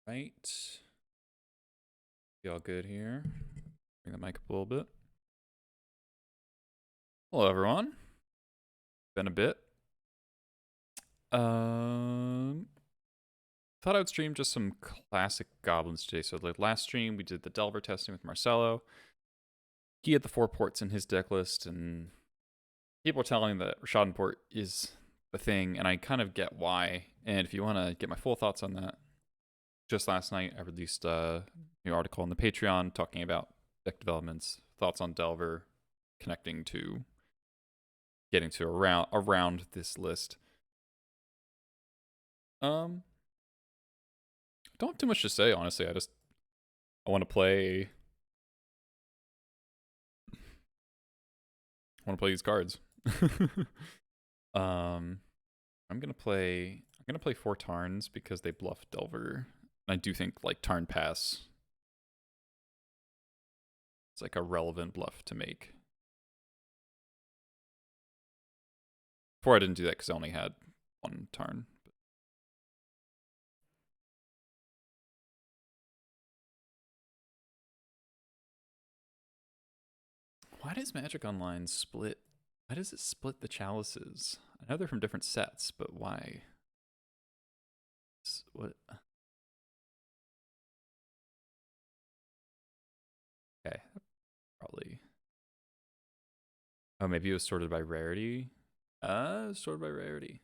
Right. Be all good here. Bring the mic up a little bit. Hello, everyone. Been a bit. Thought I would stream just some classic Goblins today. So like last stream, we did the Delver testing with Marcelo. He had the 4 ports in his deck list, and people are telling me that Rishadan port is the thing, and I kind of get why. And if you want to get my full thoughts on that, just last night I released a new article on the Patreon talking about deck developments, thoughts on Delver, connecting to getting to around this list. Don't have too much to say, honestly. I want to play. I want to play these cards. I'm gonna play 4 Tarns because they bluff Delver. I do think like Tarn Pass. It's like a relevant bluff to make. Before I didn't do that because I only had 1 Tarn. Why does Magic Online split? Why does it split the chalices? I know they're from different sets, but why? What? Okay, probably. Oh, maybe it was sorted by rarity. Sorted by rarity.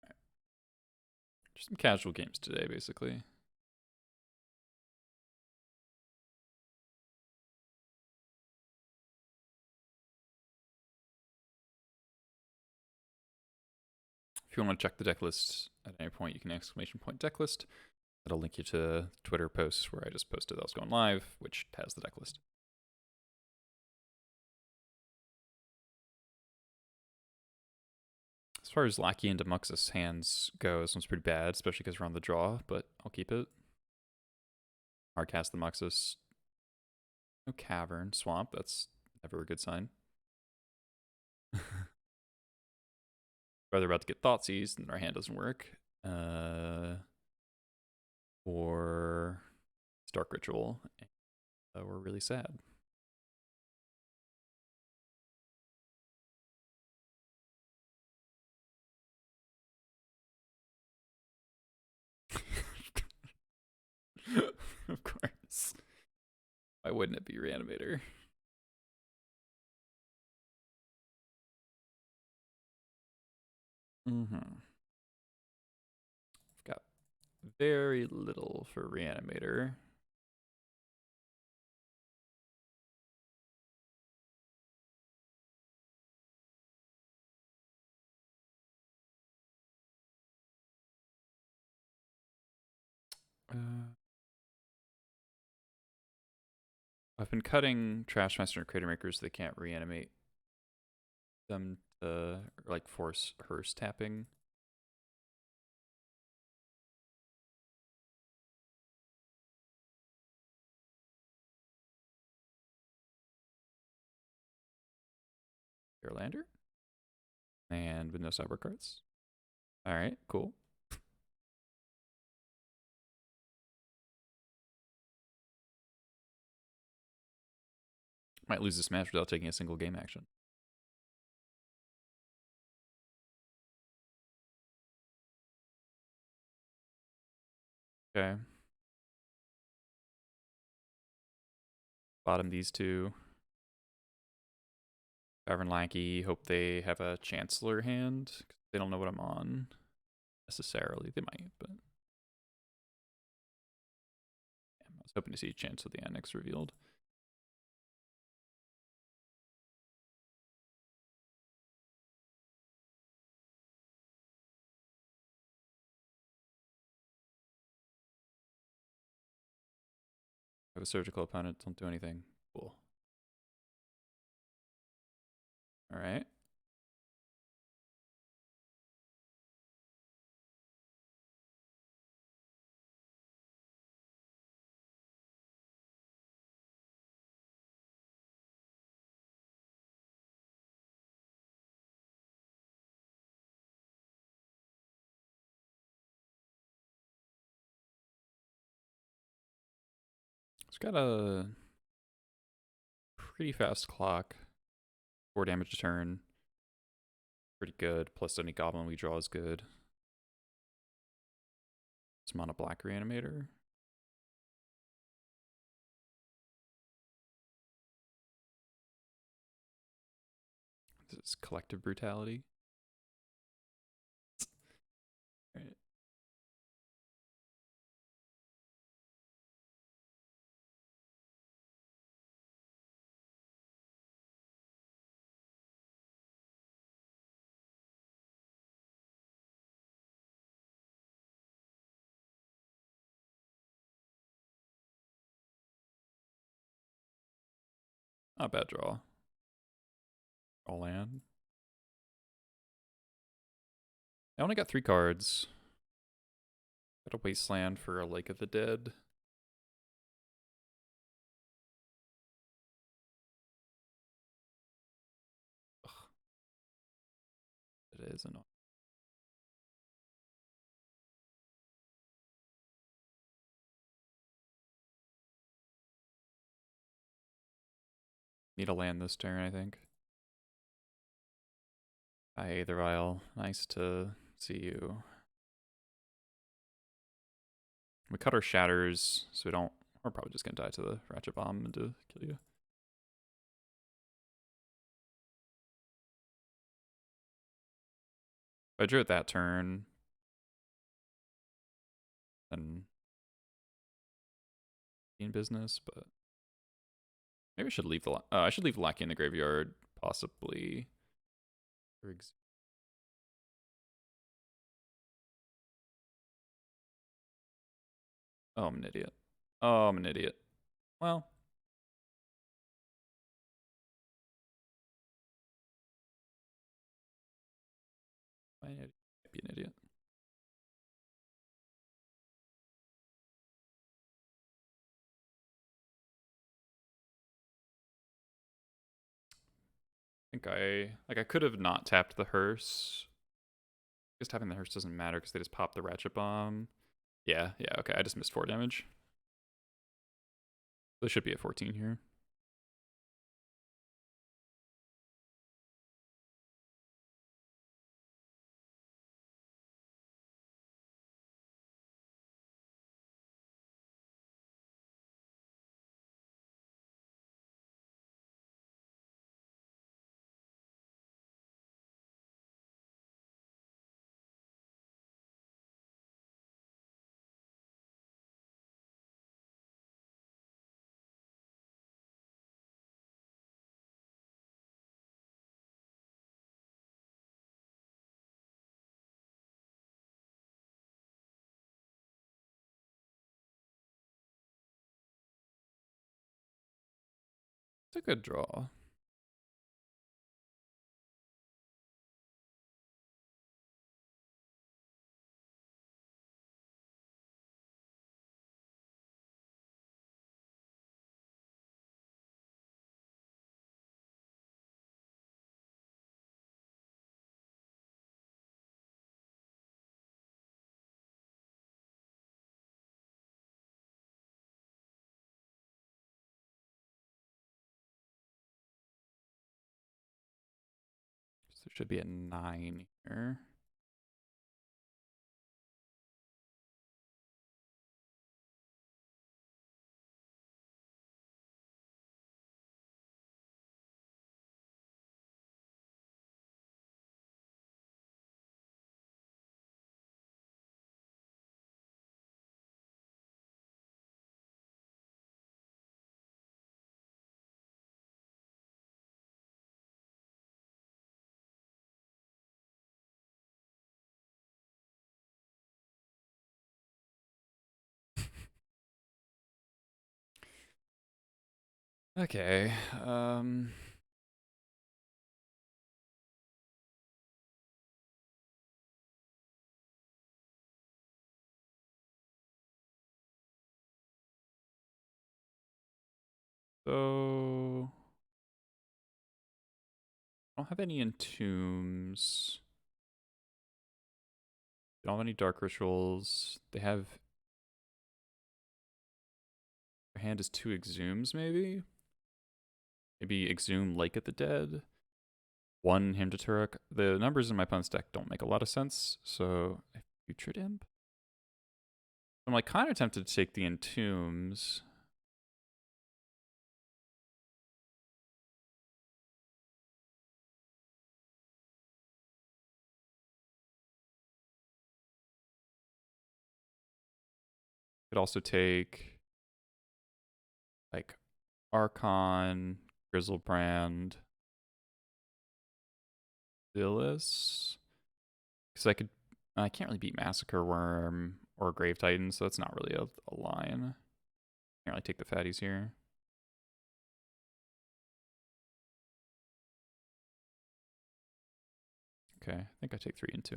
Right. Just some casual games today, basically. If you want to check the deck list at any point, you can !deck list. That'll link you to Twitter posts where I just posted that I was going live, which has the deck list. As far as Lackey and Demuxus hands go, this one's pretty bad, especially because we're on the draw, but I'll keep it. Hardcast Demuxus. No Cavern. Swamp, that's never a good sign. Rather about to get Thoughtseize, and our hand doesn't work. Or Stark Ritual. We're really sad. Of course. Why wouldn't it be Reanimator? I've got very little for Reanimator. I've been cutting Trashmaster and Crater Makers so they can't reanimate them to like force Hearse tapping. Airlander? And with no cyber cards. Alright, cool. Might lose this match without taking a single game action. Okay. Bottom these two. Cavern Lackey, hope they have a Chancellor hand. They don't know what I'm on necessarily. They might, but I was hoping to see Chancellor the Annex revealed. I have a surgical opponent, don't do anything. Cool. Alright. It's got a pretty fast clock. 4 damage a turn. Pretty good. Plus any goblin we draw is good. Some on a black reanimator. This is collective brutality. Right. Not a bad draw. All land. I only got 3 cards. Got a Wasteland for a Lake of the Dead. Ugh. It is annoying. Need a land this turn, I think. Hi, the Vile. Nice to see you. We cut our shatters, so we don't. We're probably just gonna die to the Ratchet Bomb and to kill you. If I drew it that turn, then in business, but maybe I should leave the. I should leave Lackey in the graveyard, possibly. Oh, I'm an idiot. Oh, I'm an idiot. Well. I might be an idiot. I think I could have not tapped the hearse. I guess tapping the hearse doesn't matter because they just pop the Ratchet Bomb. Yeah, okay. I just missed 4 damage. This should be at 14 here. It's a good draw. So it should be at 9 here. Okay. So I don't have any entombs. They don't have any dark rituals. They have Her hand is 2 Exhumes, maybe? Maybe Exhume Lake of the Dead. 1 Hymn to Turok. The numbers in my opponent's deck don't make a lot of sense, so I Putrid Imp. I'm like kind of tempted to take the Entombs. Could also take like Archon, Grizzlebrand, Zillis. Because I can't really beat Massacre Worm or Grave Titan, so that's not really a line. Can't really take the fatties here. Okay, I think I take 3 and 2.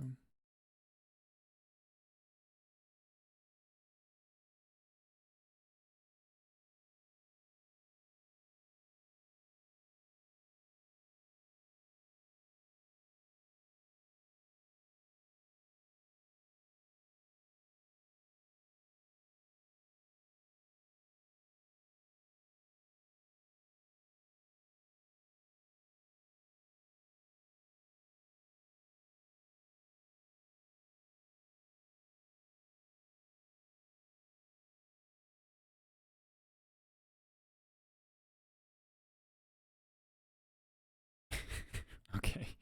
Okay.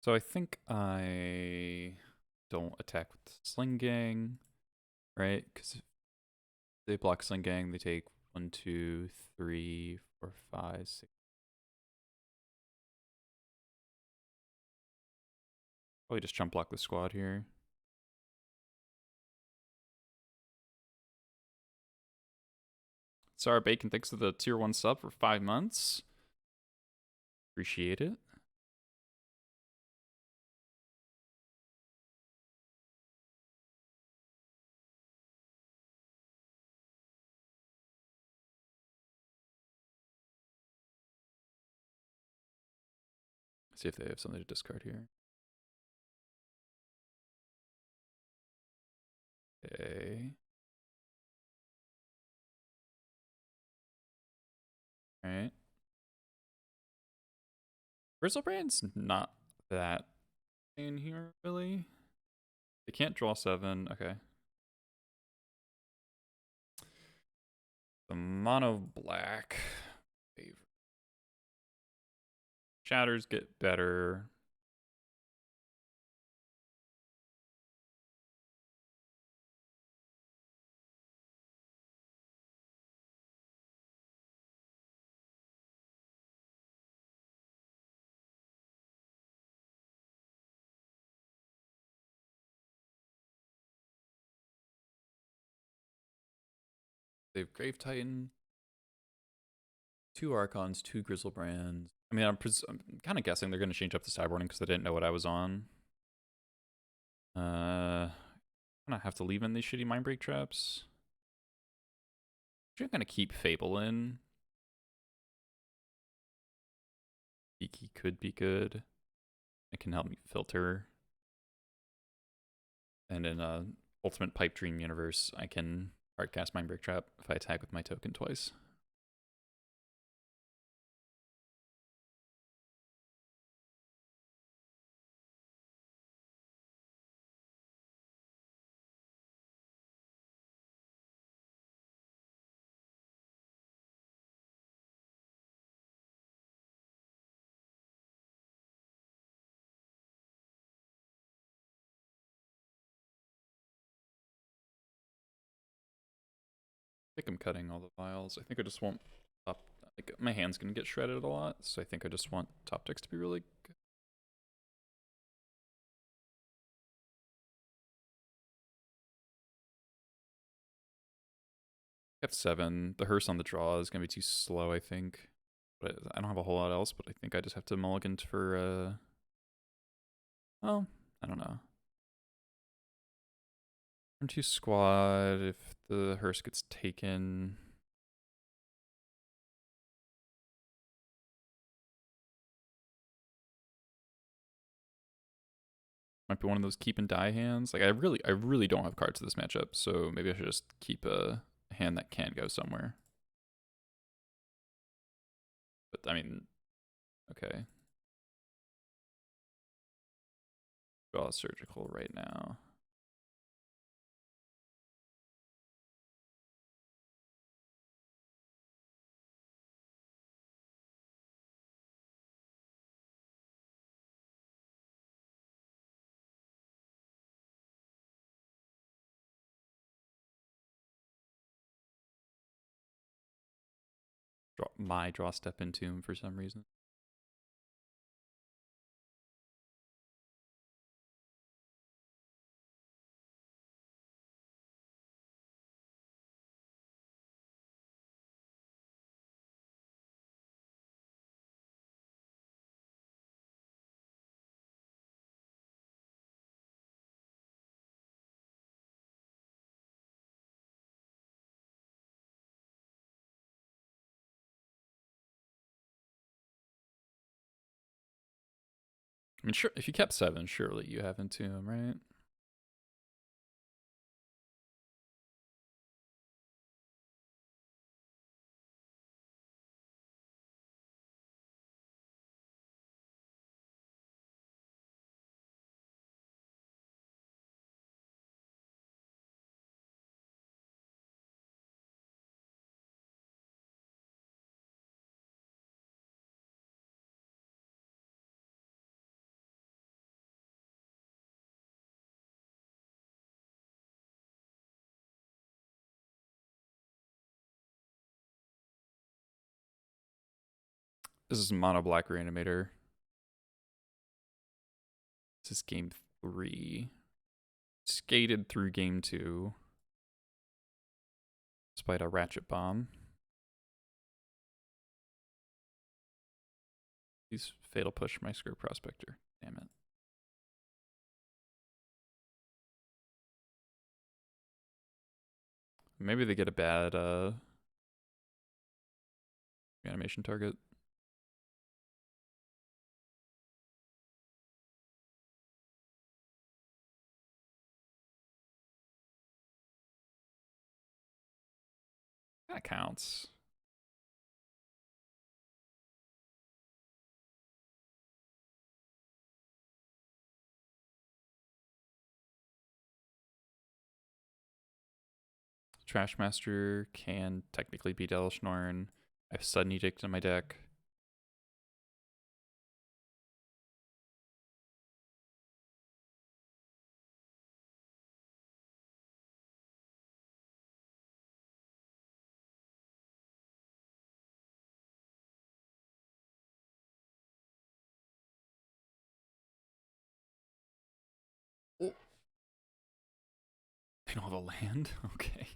So I think I don't attack with Sling Gang, right? Because if they block Sling Gang, they take 1, 2, 3, 4, 5, 6. Probably just jump block the squad here. Sarah Bacon, thanks for the tier 1 sub for 5 months. Appreciate it. See if they have something to discard here. Okay. Alright. Grizzlebrand's not that in here, really. They can't draw 7. Okay. The mono black. Shatters get better. They have Grave Titan, 2 Archons, 2 Grizzlebrands. I mean, I'm kind of guessing they're going to change up the sideboarding because they didn't know what I was on. I'm going to have to leave in these shitty Mindbreak traps. I'm going to keep Fable in. Geeky could be good. It can help me filter. And in Ultimate Pipe Dream universe, I can hardcast Mindbreak Trap if I attack with my token twice. I think I'm cutting all the vials. I think I just want top. Like my hand's gonna get shredded a lot, so I think I just want top decks to be really good. F7. The hearse on the draw is gonna be too slow, I think. But I don't have a whole lot else, but I think I just have to mulligan for well, I don't know. Turn 2 squad if the hearse gets taken. Might be one of those keep and die hands. Like I really don't have cards to this matchup, so maybe I should just keep a hand that can go somewhere. But I mean, okay. Draw surgical right now. Draw step into him for some reason. I mean, sure, if you kept 7, surely you have into him, right? This is mono black reanimator. This is game 3. Skated through game 2. Despite a ratchet bomb. Please fatal push my Screw Prospector. Damn it. Maybe they get a bad animation target. That counts. Trashmaster can technically beat Elishnorn. I have Sudden Edict in my deck. Oh. They don't have a land? Okay.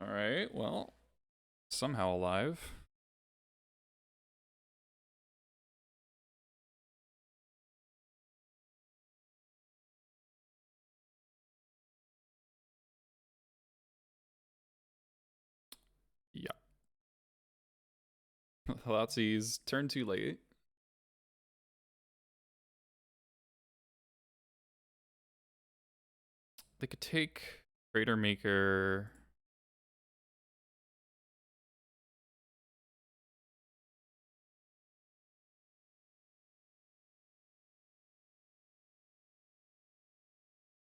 Alright, well, somehow alive. Yeah. Halatsi's turn too late. They could take Trader Maker.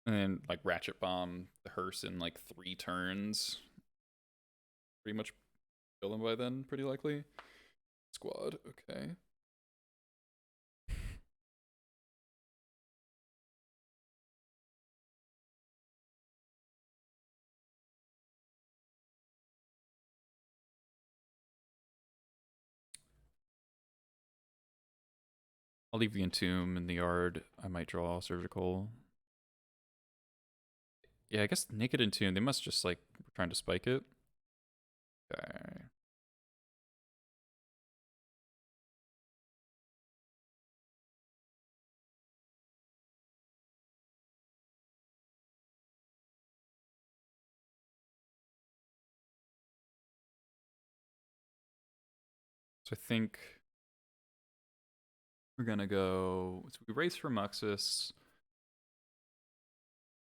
And then like Ratchet Bomb the hearse in like 3 turns. Pretty much kill him by then, pretty likely. Squad, okay. I'll leave the Entomb in the yard. I might draw Surgical. Yeah, I guess Naked Entomb, they must just like trying to spike it. Okay. So I think we're gonna go. So we race for Muxus,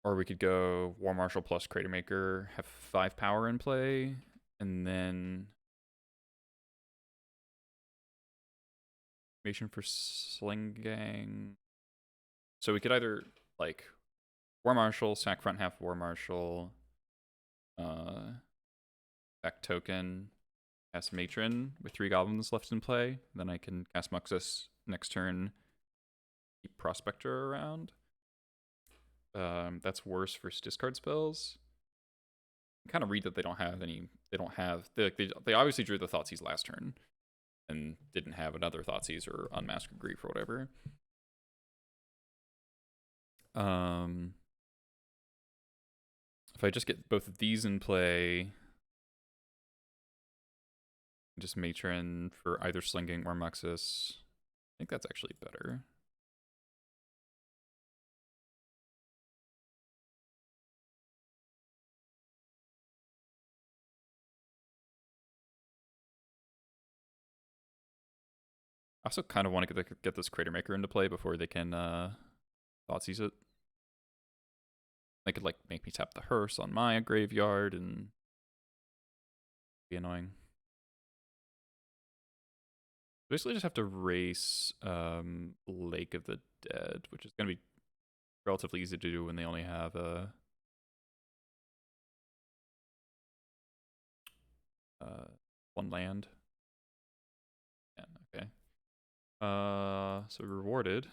or we could go War Marshal plus Crater Maker, have 5 power in play, and then Formation for Sling Gang. So we could either like War Marshal, sack front half War Marshal, back token, cast Matron with 3 goblins left in play. Then I can cast Muxus next turn, keep Prospector around. That's worse for discard spells. I kind of read that they don't have any. They don't have. They obviously drew the Thoughtseize last turn, and didn't have another Thoughtseize or Unmasked Grief or whatever. If I just get both of these in play, just Matron for either Slinging or Muxus, I think that's actually better. I also kind of want to get this Crater Maker into play before they can Thoughtseize it. They could like make me tap the hearse on my graveyard and be annoying. Basically just have to race Lake of the Dead, which is going to be relatively easy to do when they only have one land. Yeah, okay. So rewarded.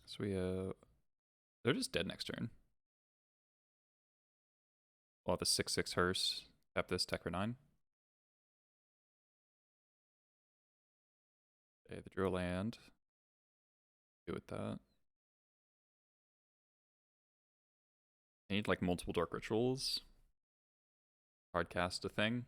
So we they're just dead next turn. We'll have a 6/6 hearse. Tap this, tech for 9. Okay, the drill land. Do with that. I need like multiple dark rituals. Hard cast a thing.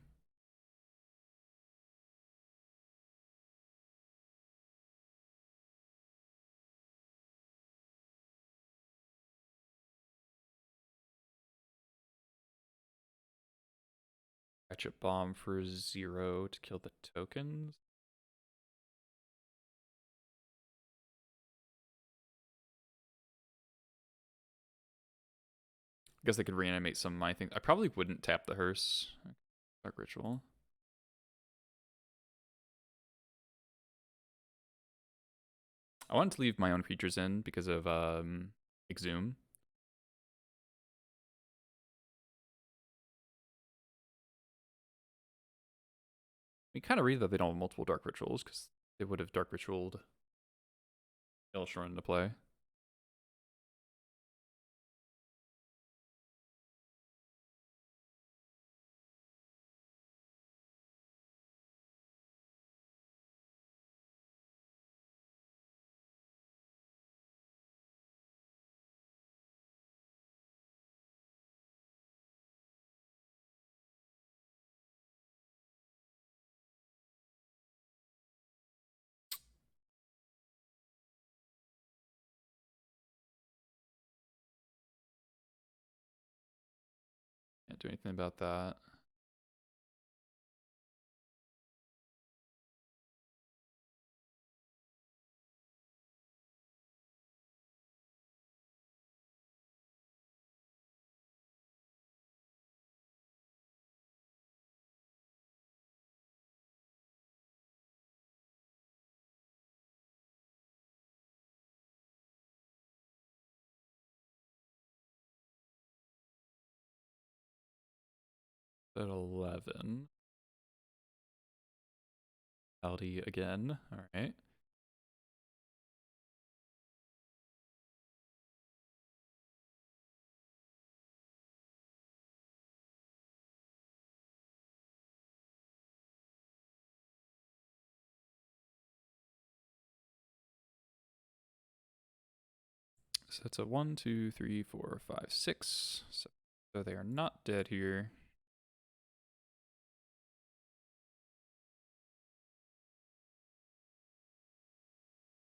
Ratchet bomb for 0 to kill the tokens. I guess they could reanimate some of my things. I probably wouldn't tap the hearse. Dark ritual. I wanted to leave my own creatures in because of Exhume. We kind of read that they don't have multiple dark rituals because they would have dark ritualed Illusion into play. Can't do anything about that. At 11. Aldi again. All right. So it's a 1, 2, 3, 4, 5, 6. So they are not dead here.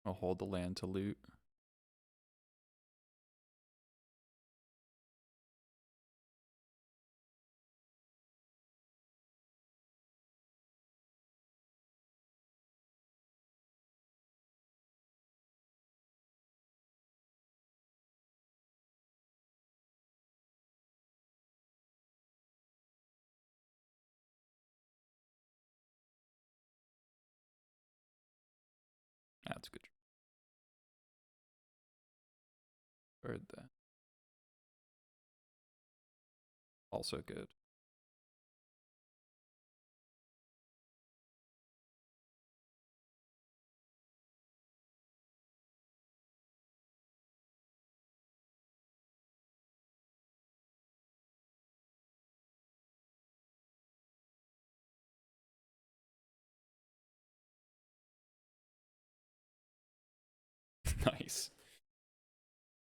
I'll hold the land to loot. That's good. Heard that. Also good. Nice.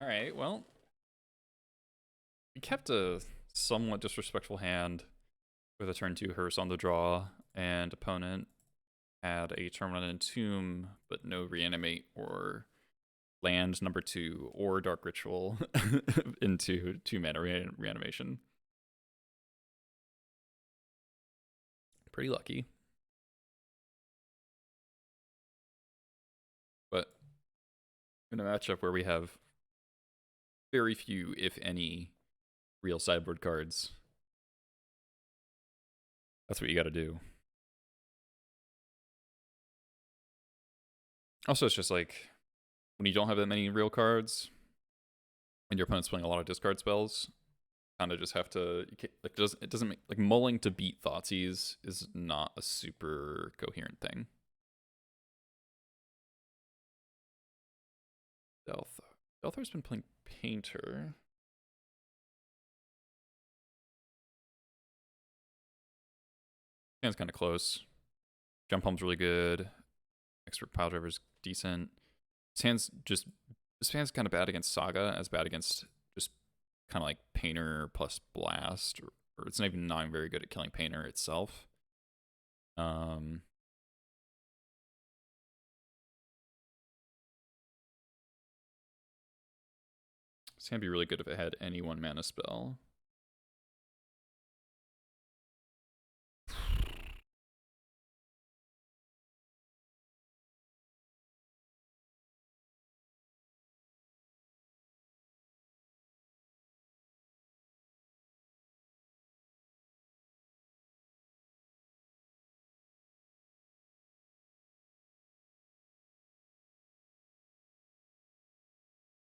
All right, well, we kept a somewhat disrespectful hand with a turn 2 hearse on the draw, and opponent had a turn 1 entomb, but no reanimate or land number 2 or dark ritual into 2-mana reanimation. Pretty lucky. But in a matchup where we have very few, if any, real sideboard cards, that's what you gotta do. Also, it's just like, when you don't have that many real cards, and your opponent's playing a lot of discard spells, kind of just have to, like, it doesn't make, like, mulling to beat Thoughtseize is not a super coherent thing. Delthar's been playing Painter. Hand's kind of close. Jump Home's really good. Expert Pile Driver's decent. This hand's kind of bad against Saga, as bad against just kind of like Painter plus Blast, or it's not even very good at killing Painter itself. This hand would be really good if it had any 1-mana spell.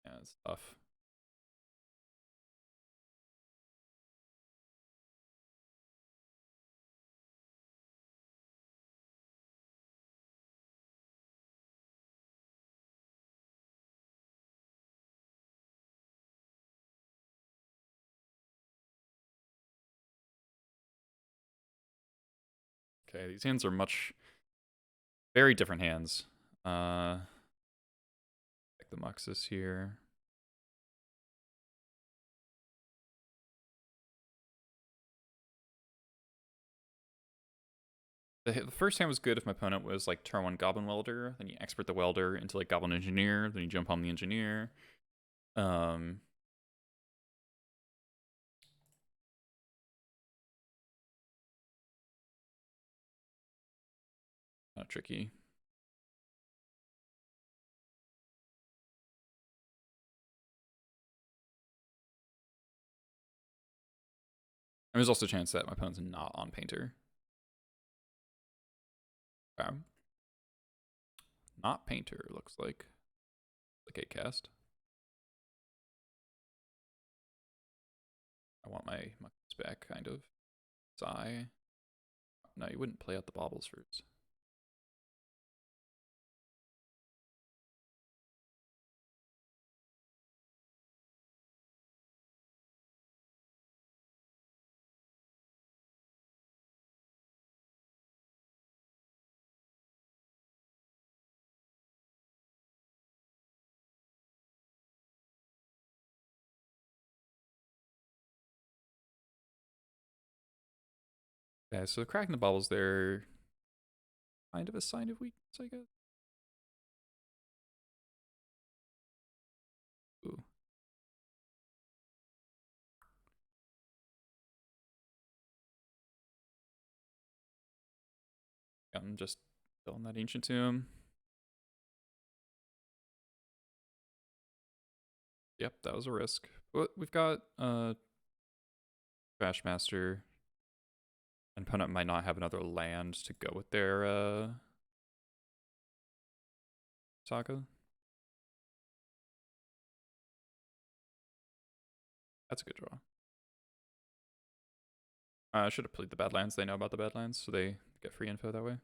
Yeah, it's tough. Okay, these hands are very different hands. Like the Muxus here. The first hand was good if my opponent was like turn 1 Goblin Welder, then you expert the Welder into like Goblin Engineer, then you jump on the Engineer. Not tricky. And there's also a chance that my opponent's not on Painter. Okay. Not Painter, looks like. Like a cast. I want my Muxus back, kind of. Sigh. No, you wouldn't play out the baubles first. Yeah, so cracking the baubles there, kind of a sign of weakness, I guess. Ooh. I'm just filling that Ancient Tomb. Yep, that was a risk. But we've got Trash Master. And opponent might not have another land to go with their Saga. That's a good draw. I should have played the Badlands. They know about the Badlands, so they get free info that way.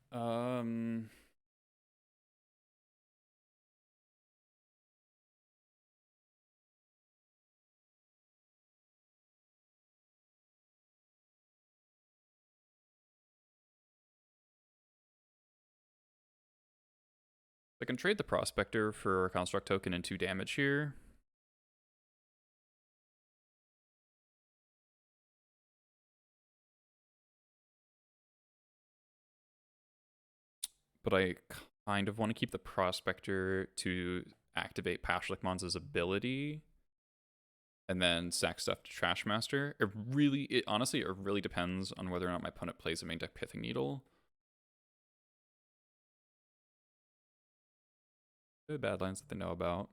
Um, I can trade the Prospector for a Construct token and 2 damage here. But I kind of want to keep the Prospector to activate Pashlikmon's ability and then sack stuff to Trashmaster. Honestly, it really depends on whether or not my opponent plays a main deck Pithing Needle. The Badlands that they know about.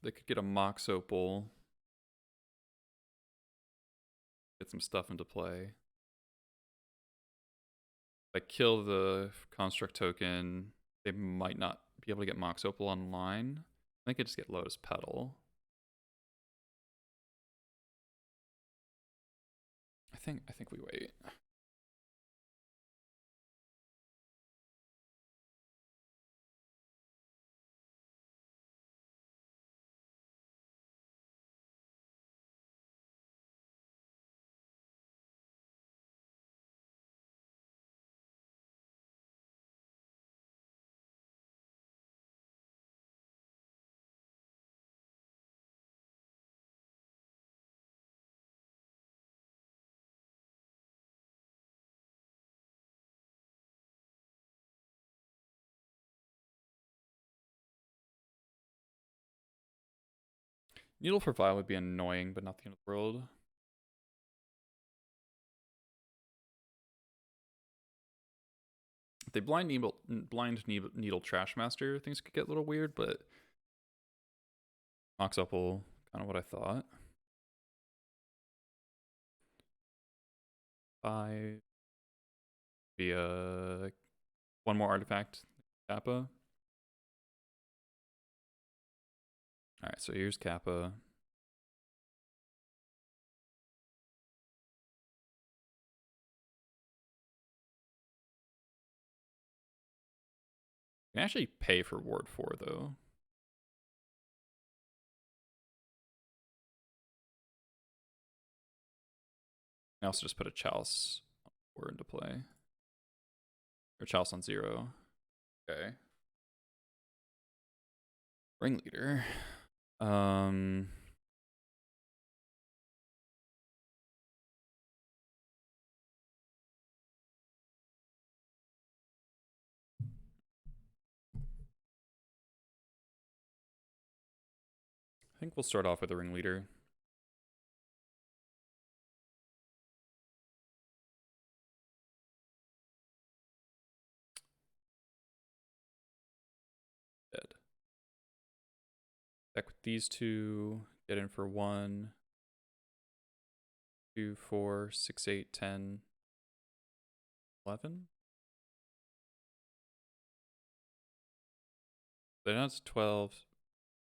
They could get a Mox Opal. Get some stuff into play. If I kill the Construct token, they might not be able to get Mox Opal online. I think I just get Lotus Petal. I think we wait. Needle for Vile would be annoying, but not the end of the world. If they blind needle Trashmaster, things could get a little weird, but Mox Opal, kind of what I thought. 5 via 1 more artifact, Kappa. Alright, so here's Kappa. You can actually pay for Ward 4 though. I also just put a Chalice on 4 into play. Or Chalice on 0. Okay. Ringleader. I think we'll start off with a ringleader. Dead. Back with these two. Get in for 1, 2, 4, 6, 8, 10, 11. Then that's 12,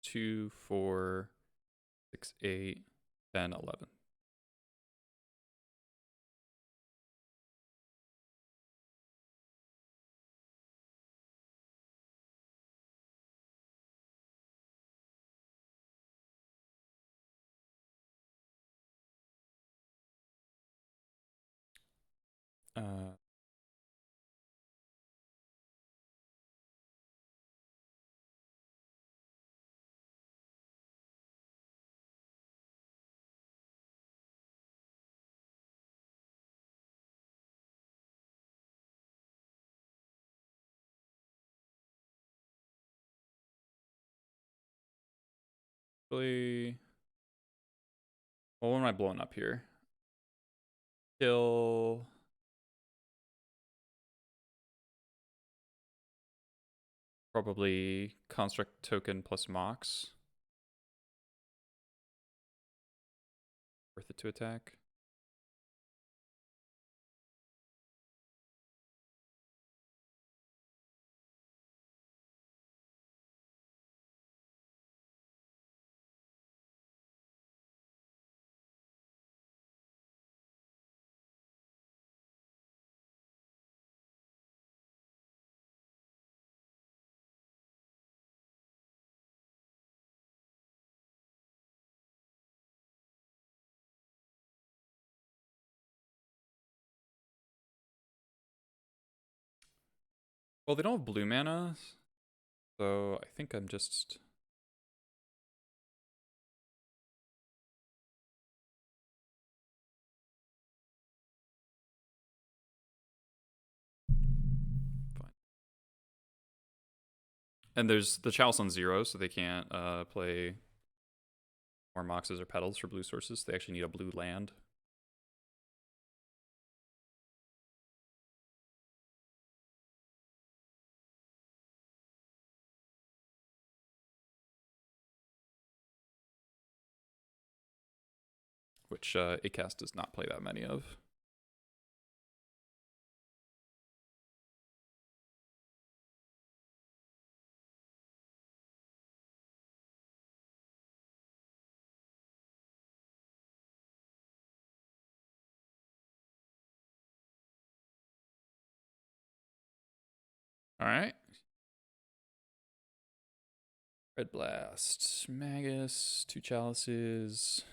2, 4, 6, 8, 10, 11. Actually, well, what am I blowing up here? Kill. Probably construct token plus mox. Worth it to attack. Well, they don't have blue mana, so I think I'm just... Fine. And there's the Chalice on 0, so they can't play more moxes or petals for blue sources. They actually need a blue land. Which Acast does not play that many of. All right. Red Blast, Magus, 2 Chalices.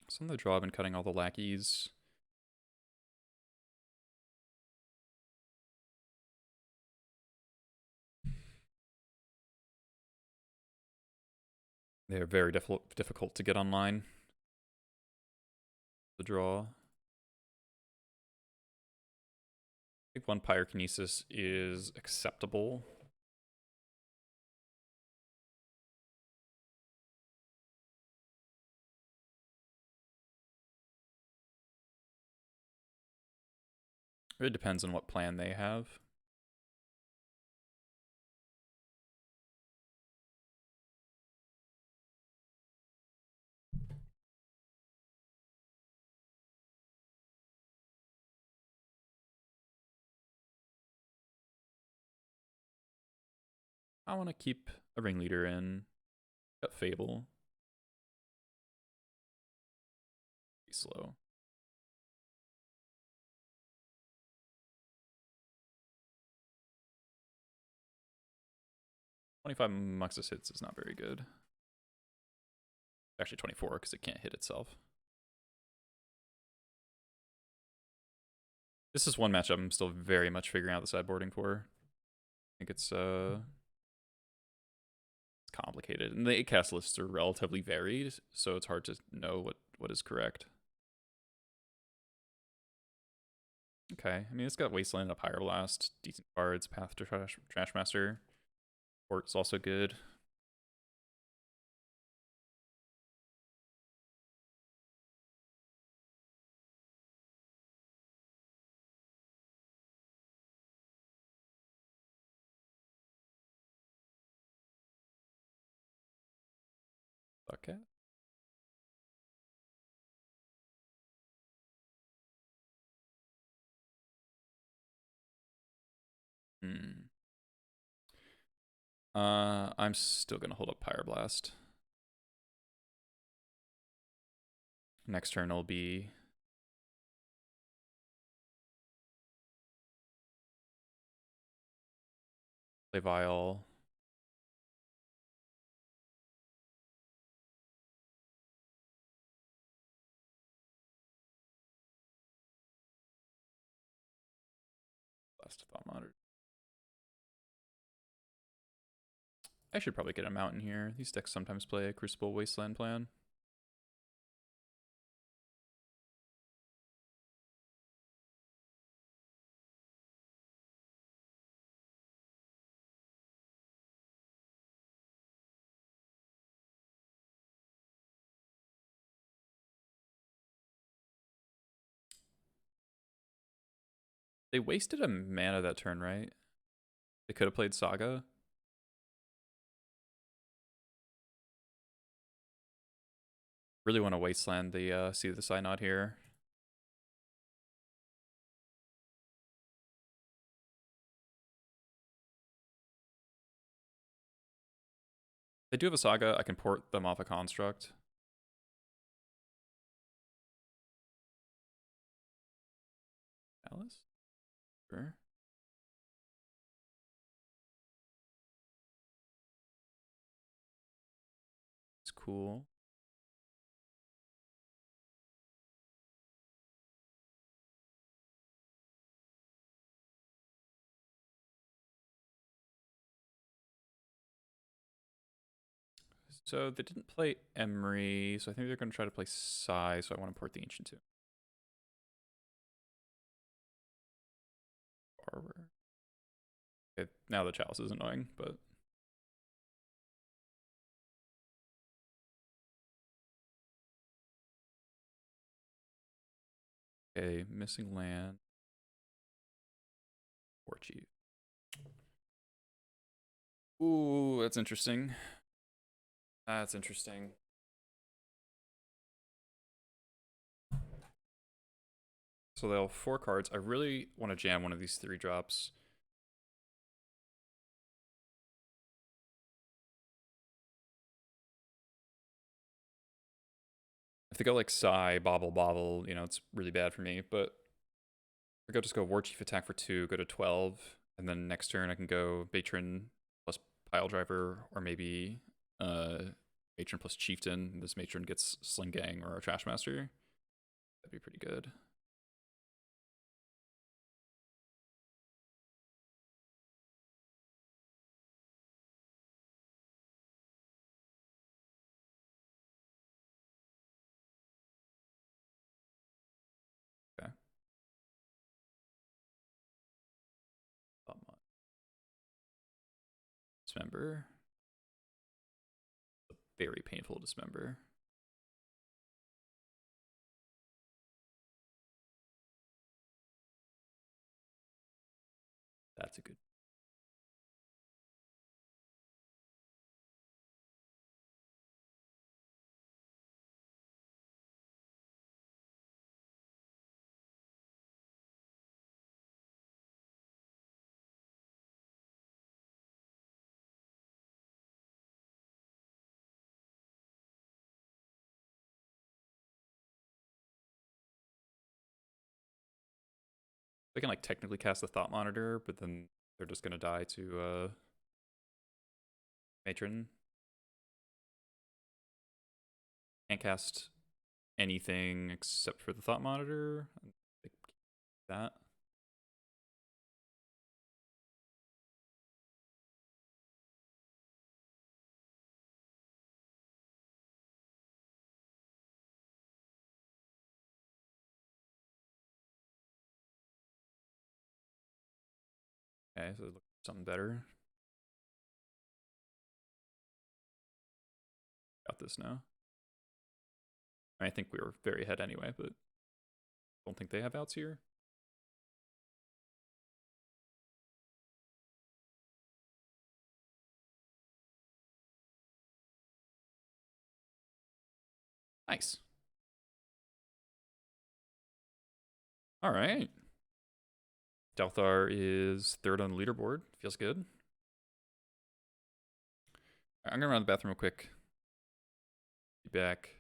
Some of the draw, I've been cutting all the lackeys. They are very difficult to get online. The draw. I think 1 Pyrokinesis is acceptable. It depends on what plan they have. I want to keep a ringleader in. Got Fable. Be slow. $25 Muxus hits is not very good. Actually 24 because it can't hit itself. This is one matchup I'm still very much figuring out the sideboarding for. I think it's complicated. And the 8-cast lists are relatively varied, so it's hard to know what is correct. Okay, I mean, it's got Wasteland, up Higher Blast, decent cards, Path to Trashmaster. Port's also good. Okay. I'm still gonna hold up Pyroblast. Next turn will be play Vial. Blast Thought Monitor. I should probably get a Mountain here. These decks sometimes play a Crucible Wasteland plan. They wasted a mana that turn, right? They could have played Saga. Really want to Wasteland the See the Synod here. They do have a Saga. I can port them off a Construct. Alice? Sure. It's cool. So they didn't play Emery, so I think they're going to try to play Sai, so I want to port the Ancient too. Barber. Okay, now the Chalice is annoying, but... Okay, missing land. War Chief. Ooh, that's interesting. That's interesting. So they'll have 4 cards. I really want to jam one of these 3 drops. If they go like Sai, Bobble, you know, it's really bad for me. But I go just go War Chief attack for 2, go to 12, and then next turn I can go Matron plus Pile Driver, or maybe Matron plus Chieftain. This Matron gets Sling Gang or a Trashmaster. That'd be pretty good. Okay. Dismember. Very painful Dismember. That's a good. They can like technically cast the Thought Monitor, but then they're just gonna die to Matron. Can't cast anything except for the Thought Monitor. Like that. Okay, so look for something better. Got this now. I think we were very ahead anyway, but don't think they have outs here. Nice. All right. Delthar is third on the leaderboard. Feels good. I'm gonna run to the bathroom real quick. Be back.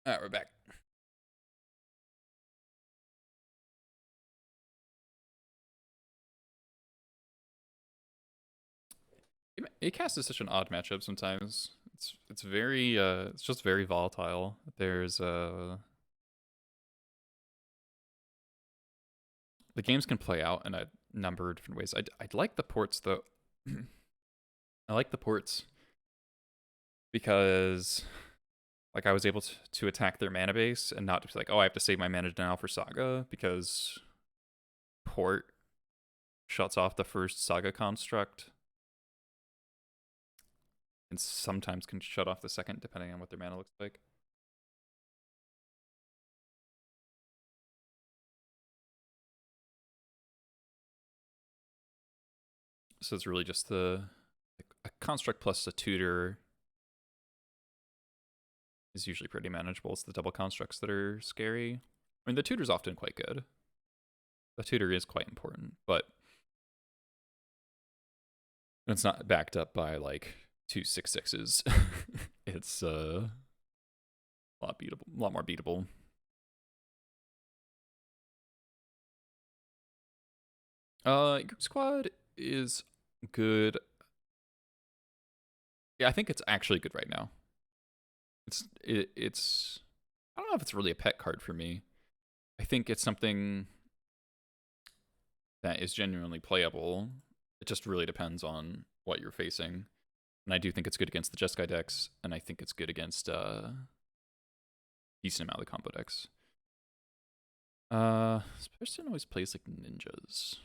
All right, we're back. Acast is such an odd matchup sometimes. It's very it's just very volatile. There's the games can play out in a number of different ways. I'd like the ports though. I like the ports because like I was able to attack their mana base and not just like, oh, I have to save my mana now for Saga, because port shuts off the first Saga construct and sometimes can shut off the second depending on what their mana looks like. So it's really just a construct plus a tutor is usually pretty manageable. It's the double constructs that are scary. I mean, the tutor's often quite good. The tutor is quite important, but it's not backed up by like 2 6/6s. It's a lot more beatable. Group squad is good. Yeah, I think it's actually good right now. It's I don't know if it's really a pet card for me. I think it's something that is genuinely playable. It just really depends on what you're facing. And I do think it's good against the Jeskai decks, and I think it's good against decent amount of the combo decks. This person always plays like ninjas.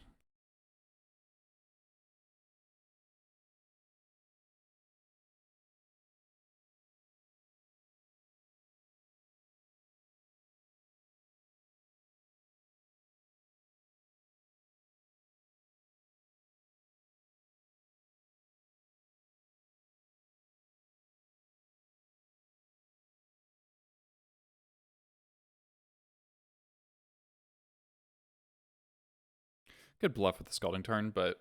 Could bluff with the Scalding Tarn, but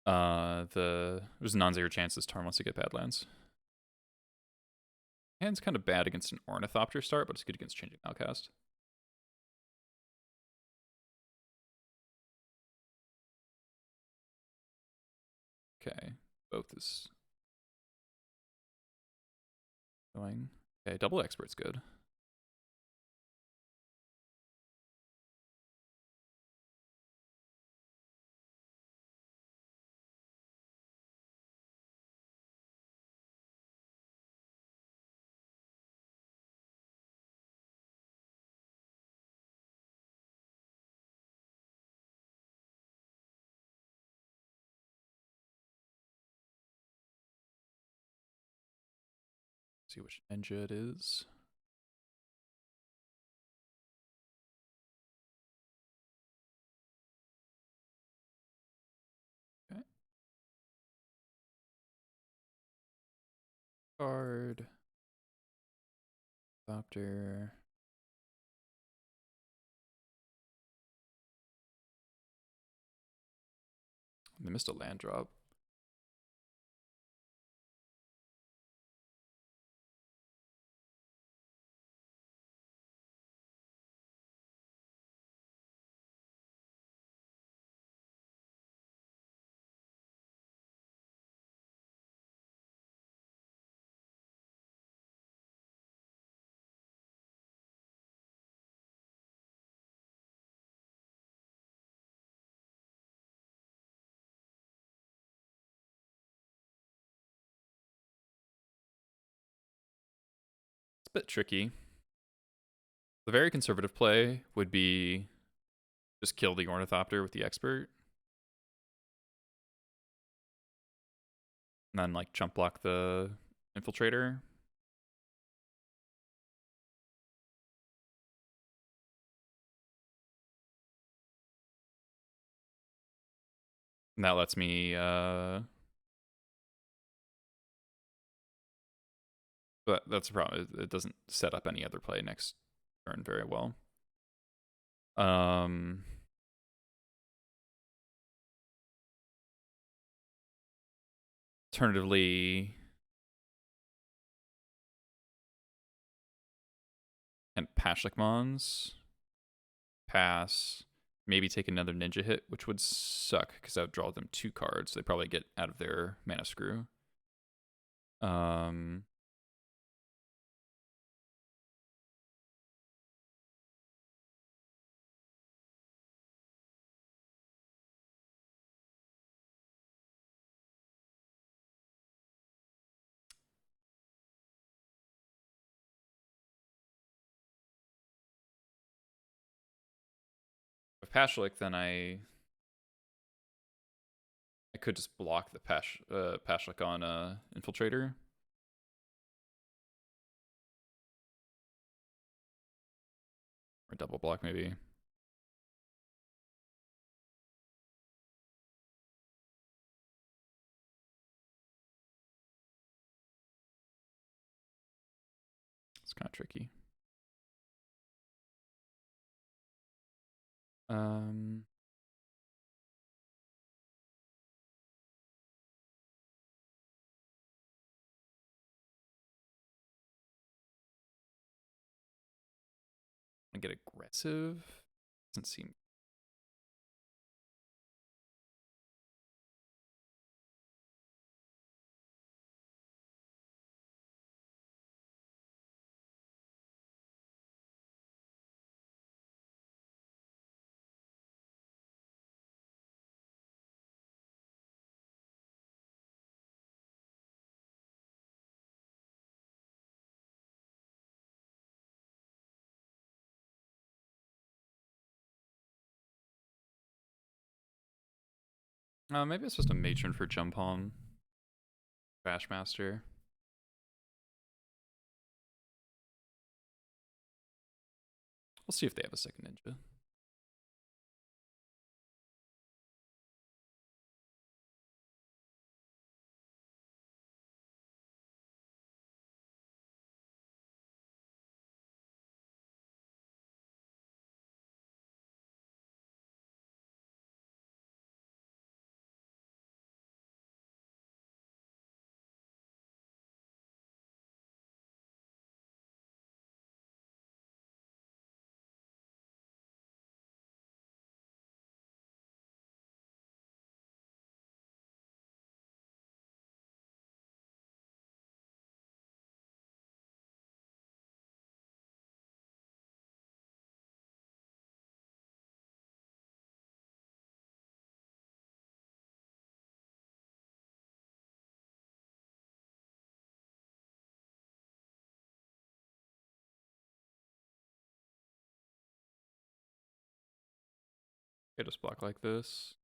there's a non-zero chance this turn wants to get Badlands. Hand's kind of bad against an Ornithopter start, but it's good against Changing Outcast. Okay, both is going. Okay, double Expert's good. See which ninja it is. Okay. Card. Copter. They missed a land drop. It's a bit tricky. The very conservative play would be just kill the Ornithopter with the Expert. And then like jump block the Infiltrator. And that lets me but that's the problem. It doesn't set up any other play next turn very well. Alternatively, and Pashlik Mons, pass, maybe take another ninja hit, which would suck because that would draw them 2 cards. They probably get out of their mana screw. With Pashlik, then I could just block the Pashlik on Infiltrator. Or double block, maybe. It's kind of tricky. I get aggressive. Doesn't seem. Maybe it's just a matron for Jump Home. Bashmaster. We'll see if they have a second ninja. Okay, just block like this.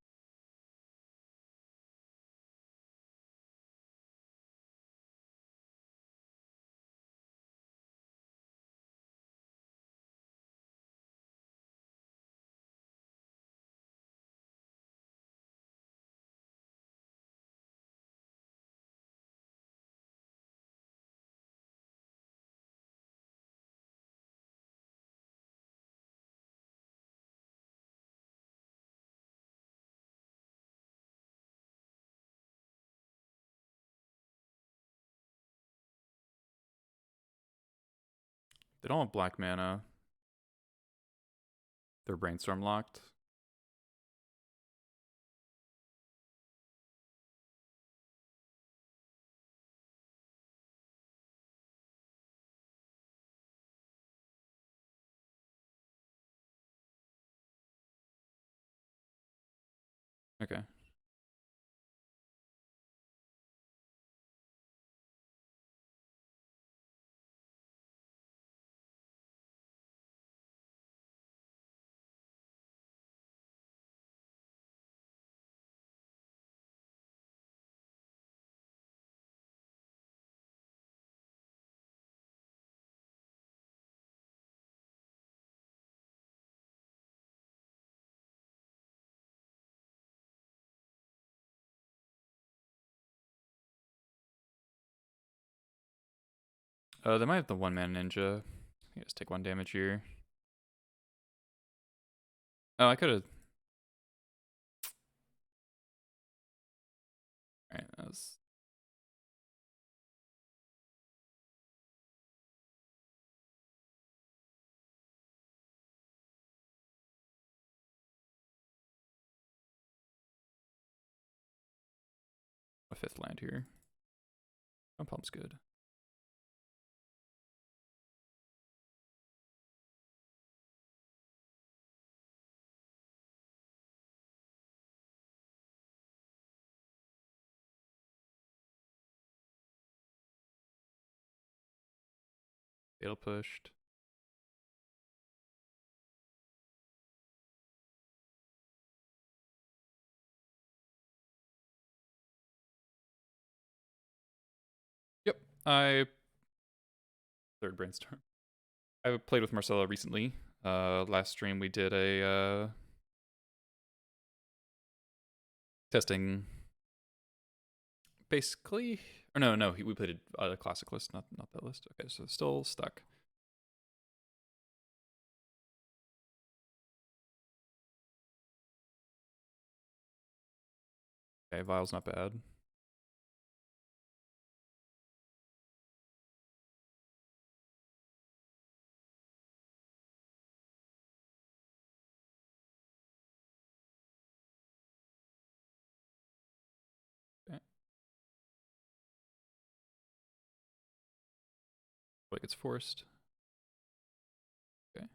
They don't have black mana. They're brainstorm locked. Okay. They might have the 1-mana ninja. I just take 1 damage here. Oh, I could have. Alright, that was. A 5th land here. My pump's good. Fatal pushed. Yep, I 3rd brainstorm. I played with Marcelo recently. Last stream we did a testing, basically. Or no, we played a classic list, not that list. Okay, so still stuck. Okay, Vial's not bad. Okay. Like it's forced. Okay.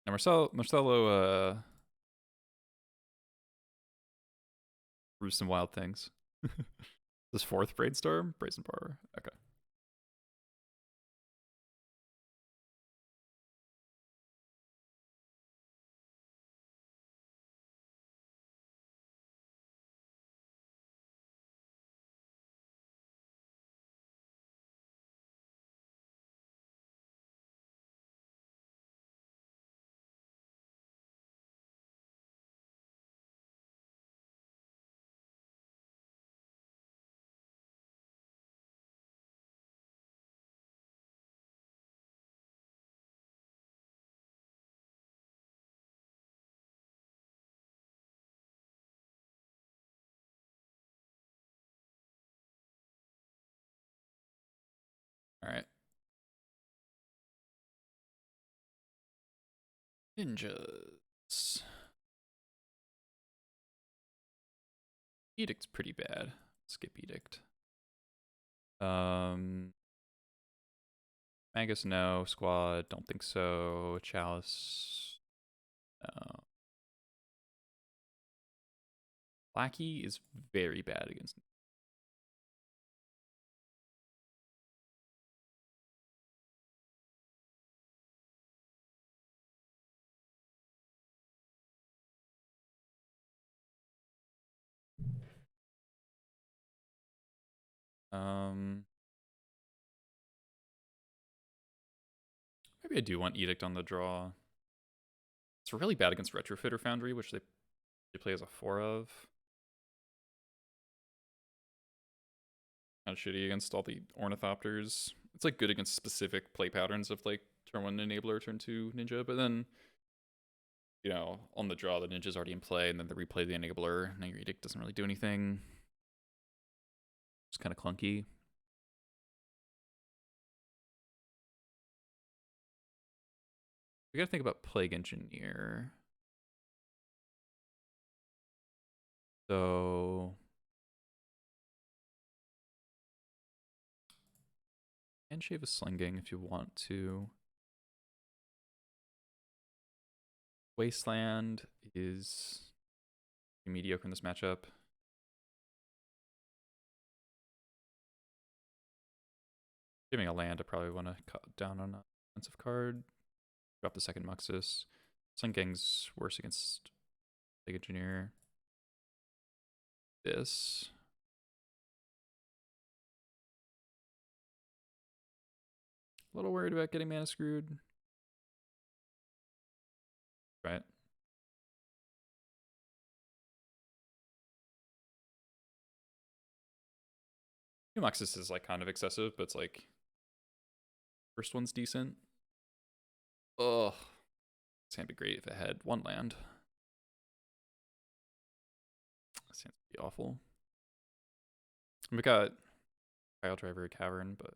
Now Marcelo brews some wild things. This 4th brainstorm, brazen power. Okay. All right. Ninjas. Edict's pretty bad. Skip Edict. Magus, no. Squad, don't think so. Chalice, no. Lackey is very bad against. Maybe I do want Edict on the draw. It's really bad against Retrofitter Foundry, which they play as a 4 of. Kind of shitty against all the Ornithopters. It's like good against specific play patterns of like turn 1 Enabler, turn 2 Ninja, but then, you know, on the draw, the Ninja's already in play, and then they replay the Enabler. Now your Edict doesn't really do anything. It's kind of clunky. We gotta think about Plague Engineer. So and shave a Slinging if you want to. Wasteland is mediocre in this matchup. Giving a land, I probably want to cut down on a defensive card. Drop the second Muxus. Slinging's worse against Plague Engineer. This. A little worried about getting mana screwed. Right. Muxus is like kind of excessive, but it's like first one's decent. Ugh. This can't be great if it had one land. This seems to be awful. We got Pile Driver Cavern, but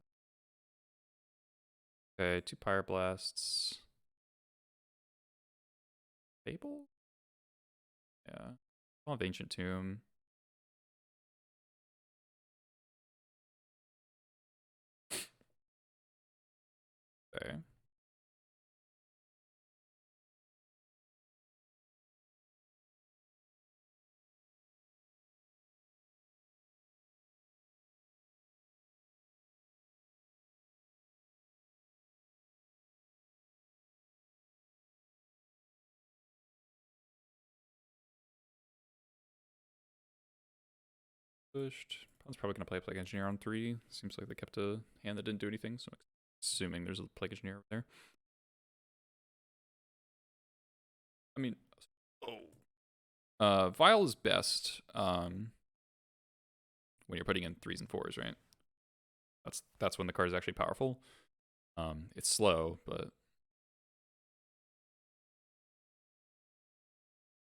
okay, 2 Pyreblasts. Fable? Yeah. I'll have Ancient Tomb. Okay. Pushed. Pawn's probably going to play Plague Engineer on 3. Seems like they kept a hand that didn't do anything, so I'm assuming there's a Plague Engineer over there. I mean, Vial is best when you're putting in 3s and 4s, right? That's when the card is actually powerful. It's slow, but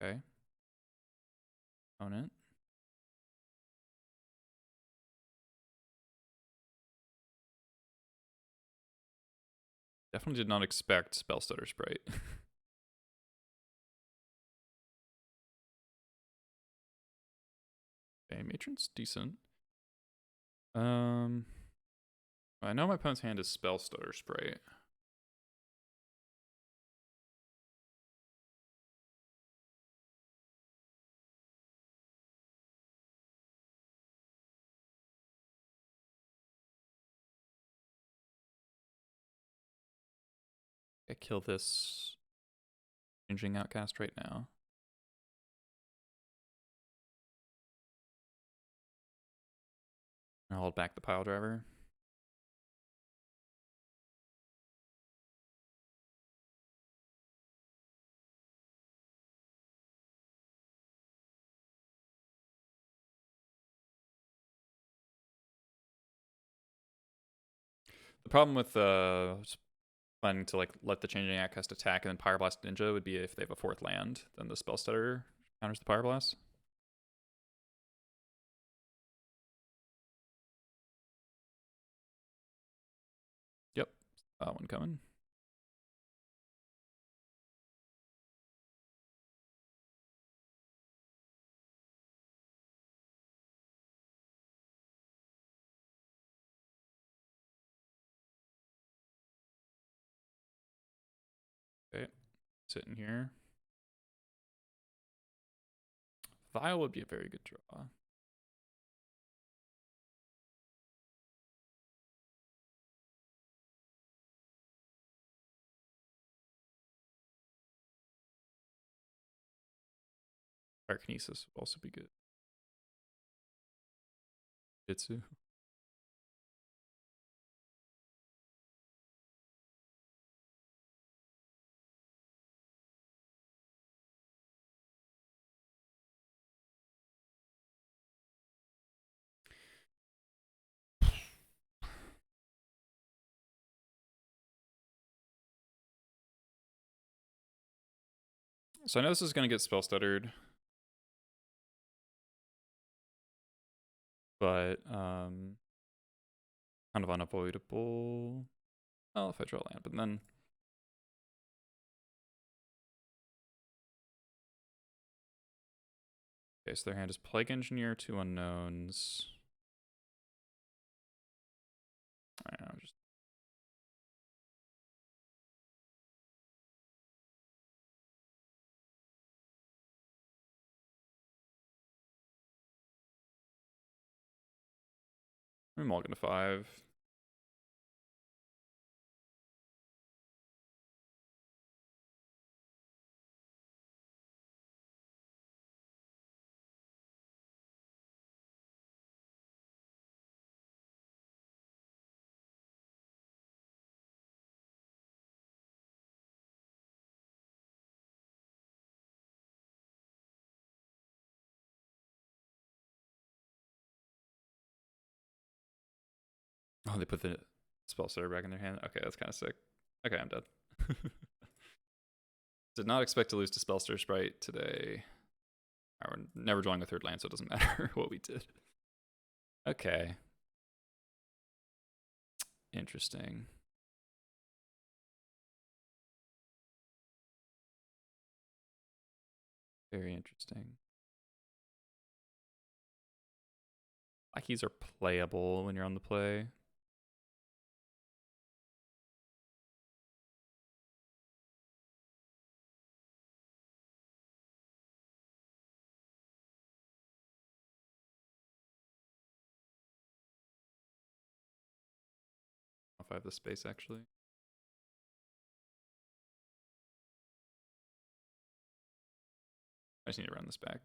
okay. Opponent. Definitely did not expect Spellstutter Sprite. Okay, Matron's decent. I know my opponent's hand is Spellstutter Sprite. I kill this Changing Outcast right now. I'll hold back the Pile Driver. The problem with planning to like let the Changing Outcast attack and then Pyroblast Ninja would be if they have a 4th land, then the Spellstutter counters the Pyroblast. Yep, that one coming. Okay, sitting here. Vial would be a very good draw. Pyrokinesis would also be good. Jitsu. So I know this is going to get spell stuttered. But, kind of unavoidable. Well, if I draw land, but then... Okay, so their hand is Plague Engineer, 2 unknowns. I don't know, just... I'm mulligan to 5. Oh, they put the spell stutter back in their hand. Okay, that's kind of sick. Okay, I'm dead. Did not expect to lose to Spellster Sprite today. We're never drawing a third land, so it doesn't matter what we did. Okay. Interesting. Very interesting. Lackeys are playable when you're on the play. If I have the space, actually. I just need to run this back.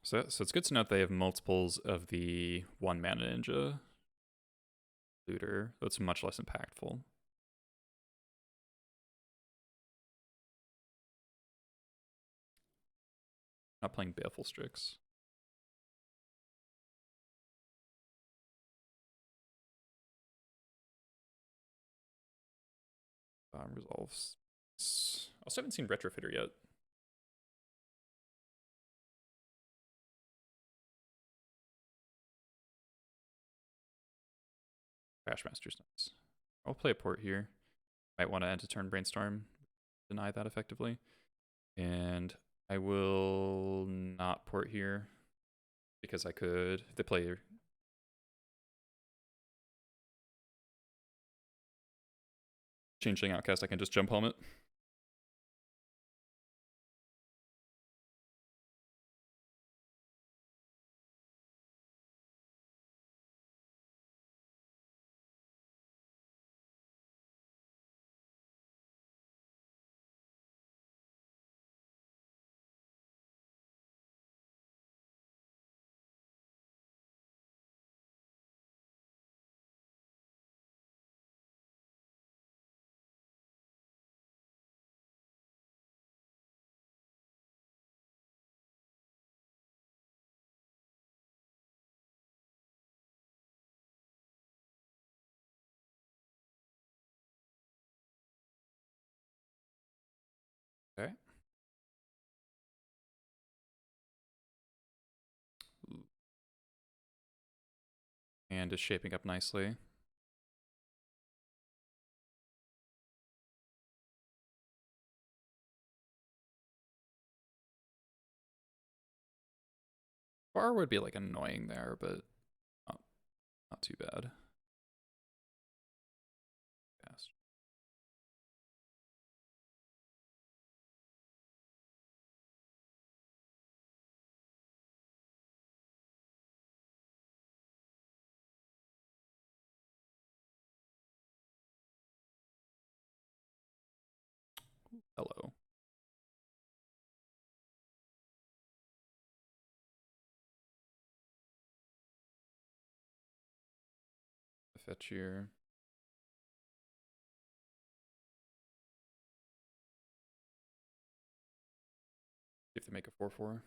So it's good to note they have multiples of the 1 mana ninja looter. That's much less impactful. Not playing Baleful Strix. Resolves. I also haven't seen Retrofitter yet. Crashmaster's nice. I'll play a port here. Might want to end a turn brainstorm. Deny that effectively. And I will not port here because I could, if they play Changeling Outcast, I can just jump home it. Okay. And is shaping up nicely. Bar would be like annoying there, but not too bad. Fast. Hello. Fetch here. See if they make a 4/4.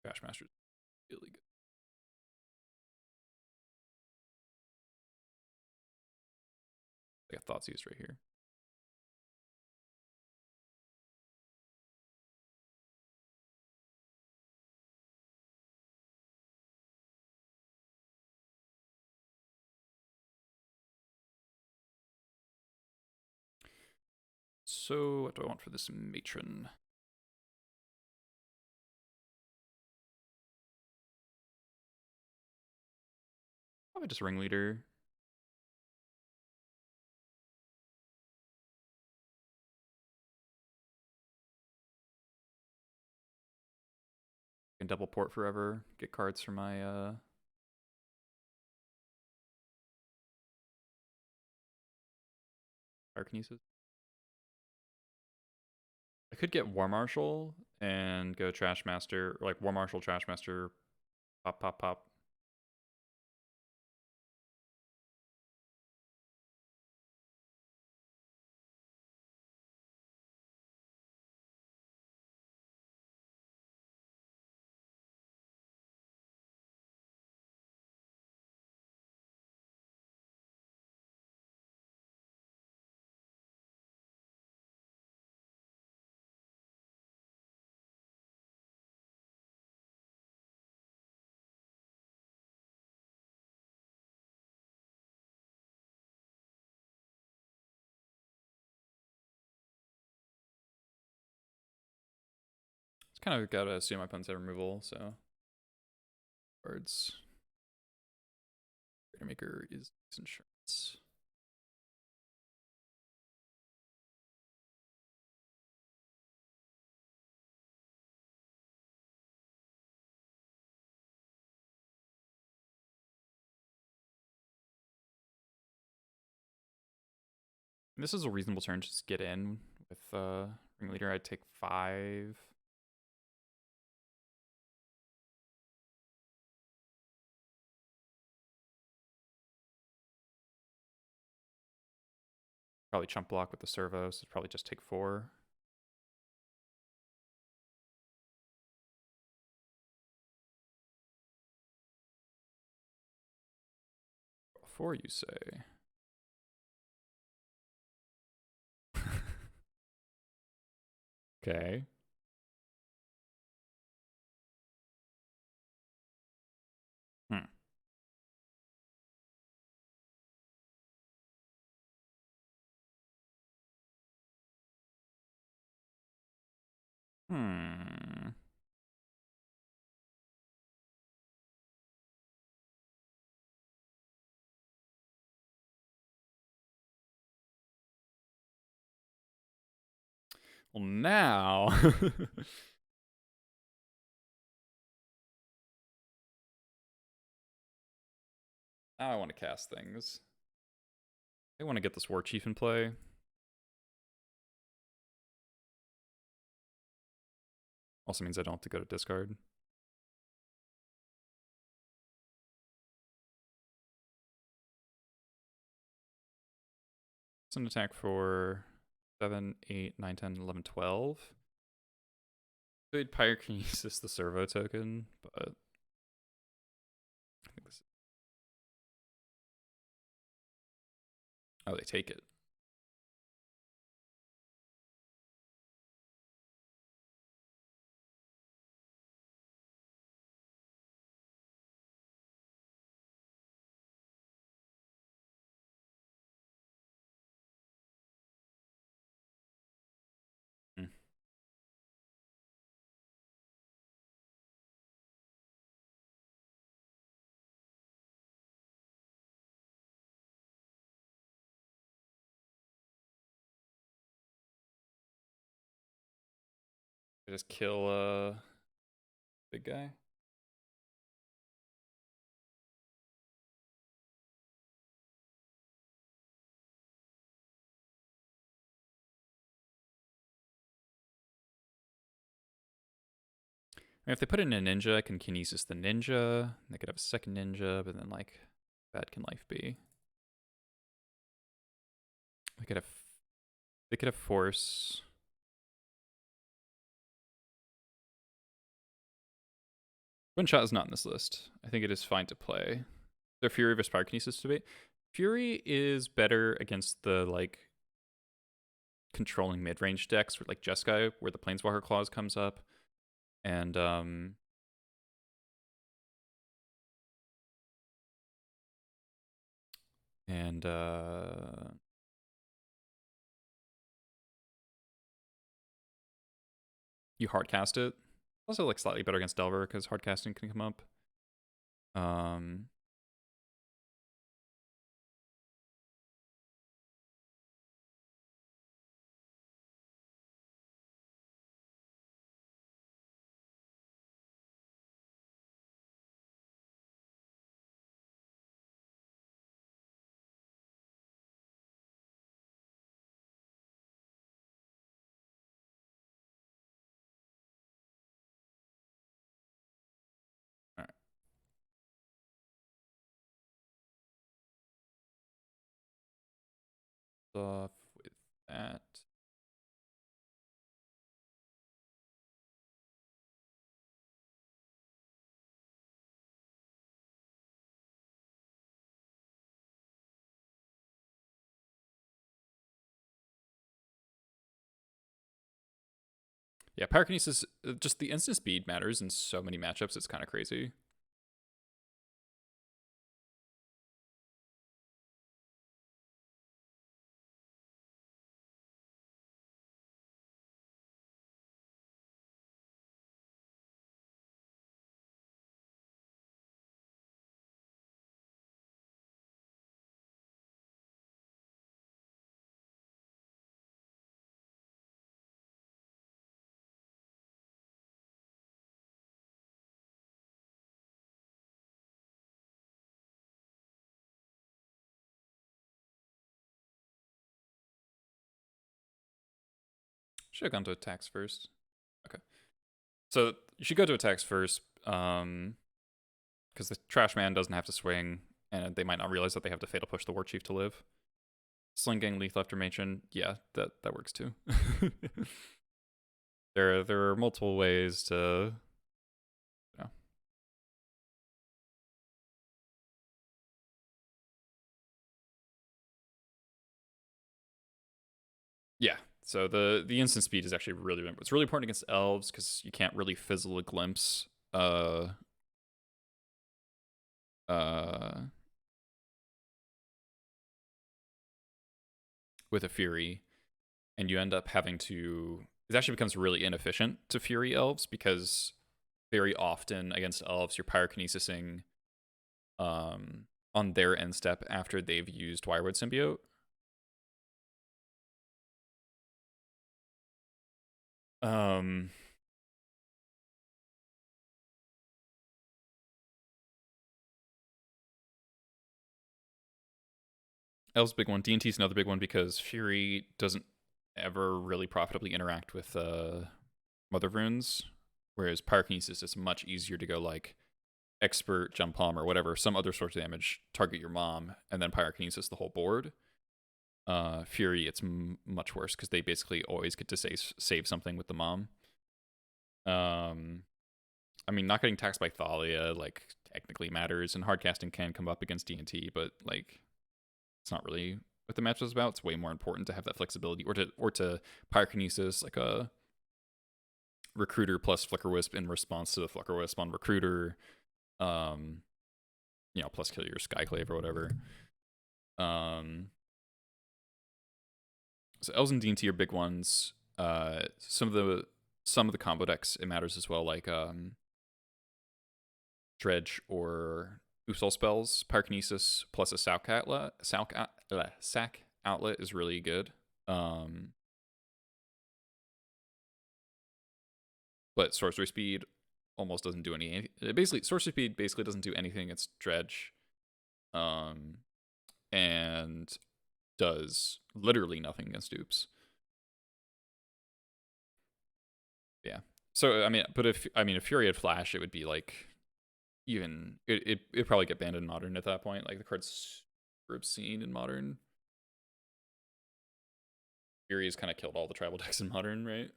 Trashmaster's really good. I got Thoughtseize right here. So what do I want for this matron? Probably just ringleader. I can double port forever. Get cards for my Pyrokinesis. I could get War Marshal and go Trash Master, or like War Marshal, Trash Master, pop, pop, pop. It's kind of gotta assume my opponent's at removal, so cards. Reanimator is insurance. This is a reasonable turn to just get in with Ringleader. I'd take 5. Probably chump block with the servo, so probably just take 4. Four, you say? Okay. Hmm. Hmm. Well, now. Now I want to cast things. I want to get this War Chief in play. Also means I don't have to go to discard. It's an attack for 7, 8, 9, 10, 11, 12. Could Pyrokinesis the servo token, but I think this. Oh, they take it. Hmm. I just kill big guy. And if they put in a ninja, I can kinesis the ninja. They could have a second ninja, but then like, bad can life be? They could have force. Twin Shot is not in this list. I think it is fine to play. The Fury versus Pyrokinesis debate. Fury is better against the like controlling mid-range decks, like Jeskai, where the Planeswalker Clause comes up, and you hardcast it. Also, like slightly better against Delver because hardcasting can come up. All right. Off with that. Yeah, Pyrokinesis, just the instant speed matters in so many matchups. It's kind of crazy. Should have gone to attacks first. Okay. So you should go to attacks first, because the Trash Man doesn't have to swing, and they might not realize that they have to Fatal Push the War Chief to live. Sling Gang, Lethal Aftermation, yeah, that works too. there are multiple ways to, you know. Yeah. So the instant speed is actually really important. It's really important against elves because you can't really fizzle a glimpse. With a Fury, and you end up having to. It actually becomes really inefficient to Fury elves because very often against elves you're pyrokinesising on their end step after they've used Wirewood Symbiote. Elves big one. D&T is another big one because Fury doesn't ever really profitably interact with Mother of Runes, whereas Pyrokinesis is much easier to go like Expert, Jump Palm, or whatever, some other source of damage, target your mom, and then Pyrokinesis the whole board. Fury, it's much worse because they basically always get to save something with the mom. I mean, not getting taxed by Thalia like technically matters, and hardcasting can come up against D&T, but like it's not really what the match is about. It's way more important to have that flexibility, or to Pyrokinesis like a Recruiter plus Flicker Wisp in response to the Flicker Wisp on Recruiter. Plus kill your Skyclave or whatever. So Elves and D&T are big ones. Some of the combo decks it matters as well, like Dredge or Usol spells. Pyrokinesis plus a Sack outlet is really good. But sorcery speed almost doesn't do any. Basically, sorcery speed basically doesn't do anything. It's Dredge, and does literally nothing against dupes. Yeah. So I mean, but if Fury had Flash, it would be like even it'd probably get banned in Modern at that point. Like the card's obscene in Modern. Fury has kind of killed all the tribal decks in Modern, right?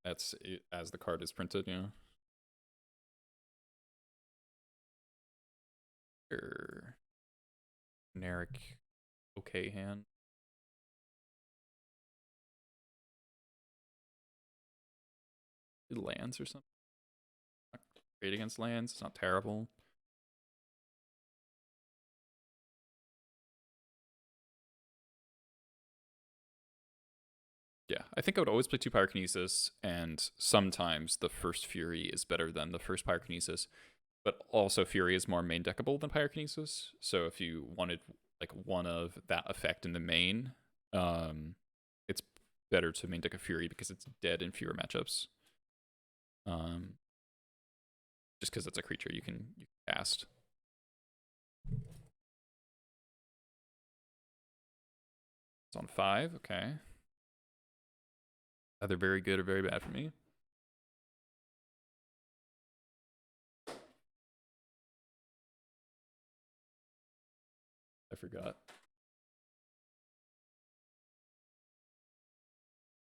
That's it, as the card is printed, you know. Generic okay hand. Lands or something. Not great against lands. It's not terrible. Yeah, I think I would always play 2 Pyrokinesis, and sometimes the first Fury is better than the first Pyrokinesis, but also Fury is more main deckable than Pyrokinesis. So if you wanted like one of that effect in the main, it's better to main deck a Fury because it's dead in fewer matchups. Just because it's a creature you can cast. It's on 5, okay. Either very good or very bad for me. I forgot.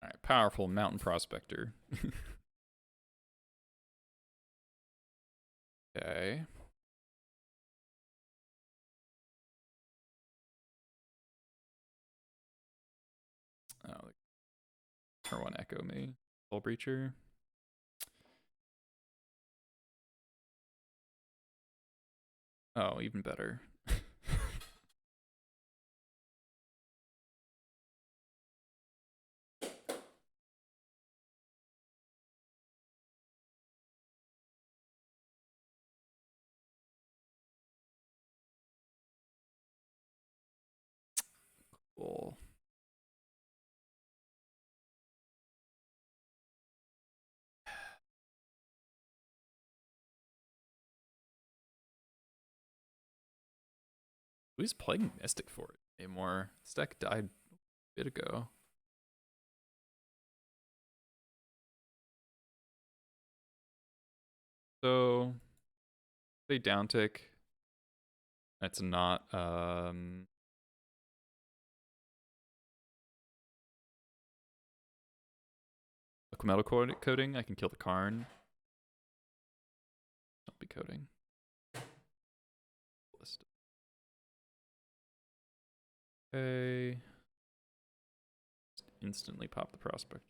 Alright, powerful Mountain Prospector. Okay. Oh, turn 1 Echo me. Soul Breacher. Oh, even better. Cool. Who's playing Mystic for it anymore? This deck died a bit ago. So they down tick. It's not metal coating. I can kill the Karn. Don't be coding. List. Okay. Just instantly pop the prospect.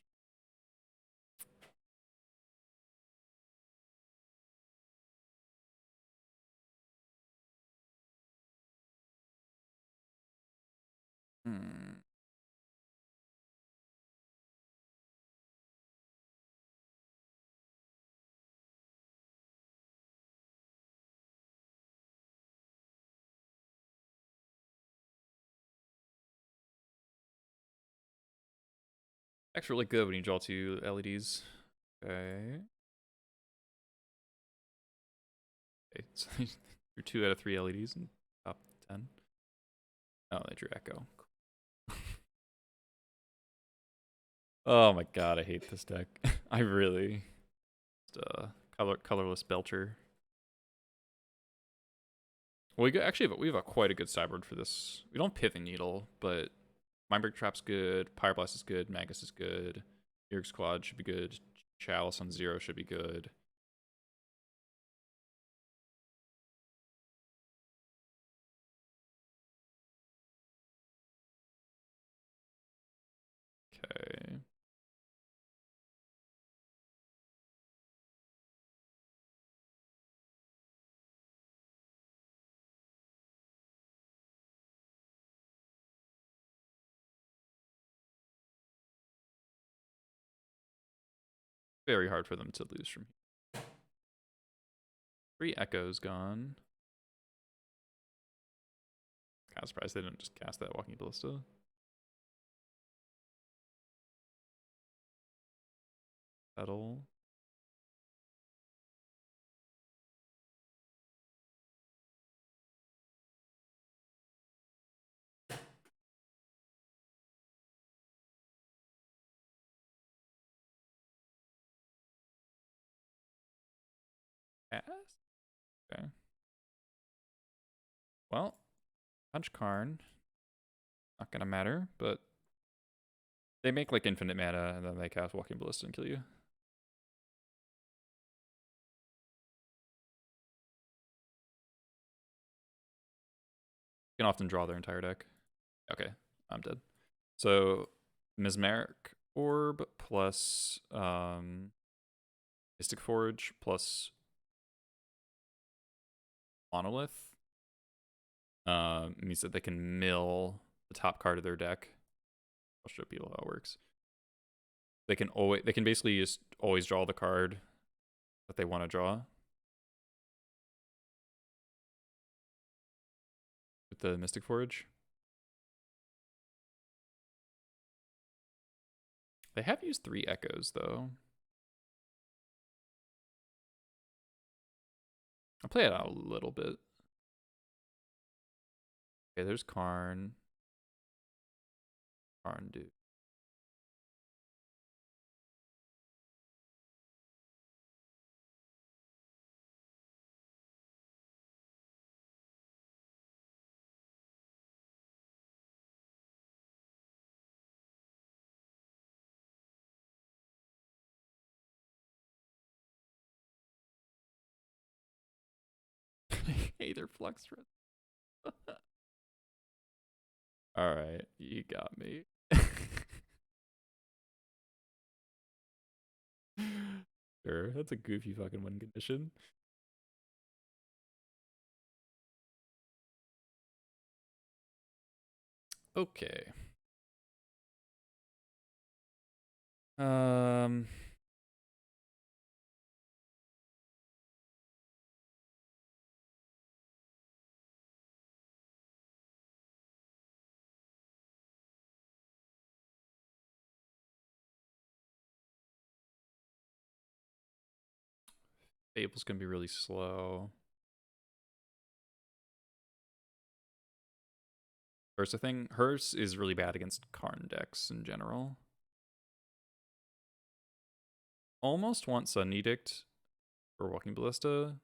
Deck's really good when you draw 2 LEDs. Okay. Okay, so you're 2 out of 3 LEDs in top 10. Oh, they drew Echo. Oh my god, I hate this deck. I really just colorless Belcher. Well, we have quite a good sideboard for this. We don't Pithing Needle, but Mindbreak Trap's good, Pyroblast is good, Magus is good, Mirror Squad should be good, Chalice on 0 should be good. Okay. Very hard for them to lose from here. 3 Echoes gone. Kind of surprised they didn't just cast that Walking Ballista. Settle. Pass? Okay. Well, punch Karn. Not gonna matter, but they make like infinite mana and then they cast Walking Ballista and kill you. can often draw their entire deck. Okay, I'm dead. So Mesmeric Orb plus Mystic Forge plus Monolith means that they can mill the top card of their deck. I'll show people how it works. They can basically just always draw the card that they want to draw with the Mystic Forge. They have used 3 Echoes though. I'll play it out a little bit. Okay, there's Karn. Karn, dude. Aether Flux. Alright, you got me. Sure, that's a goofy fucking win condition. Okay. Fable's gonna be really slow. First, the thing, hers is really bad against Karn decks in general. Almost want Sun Edict for Walking Ballista.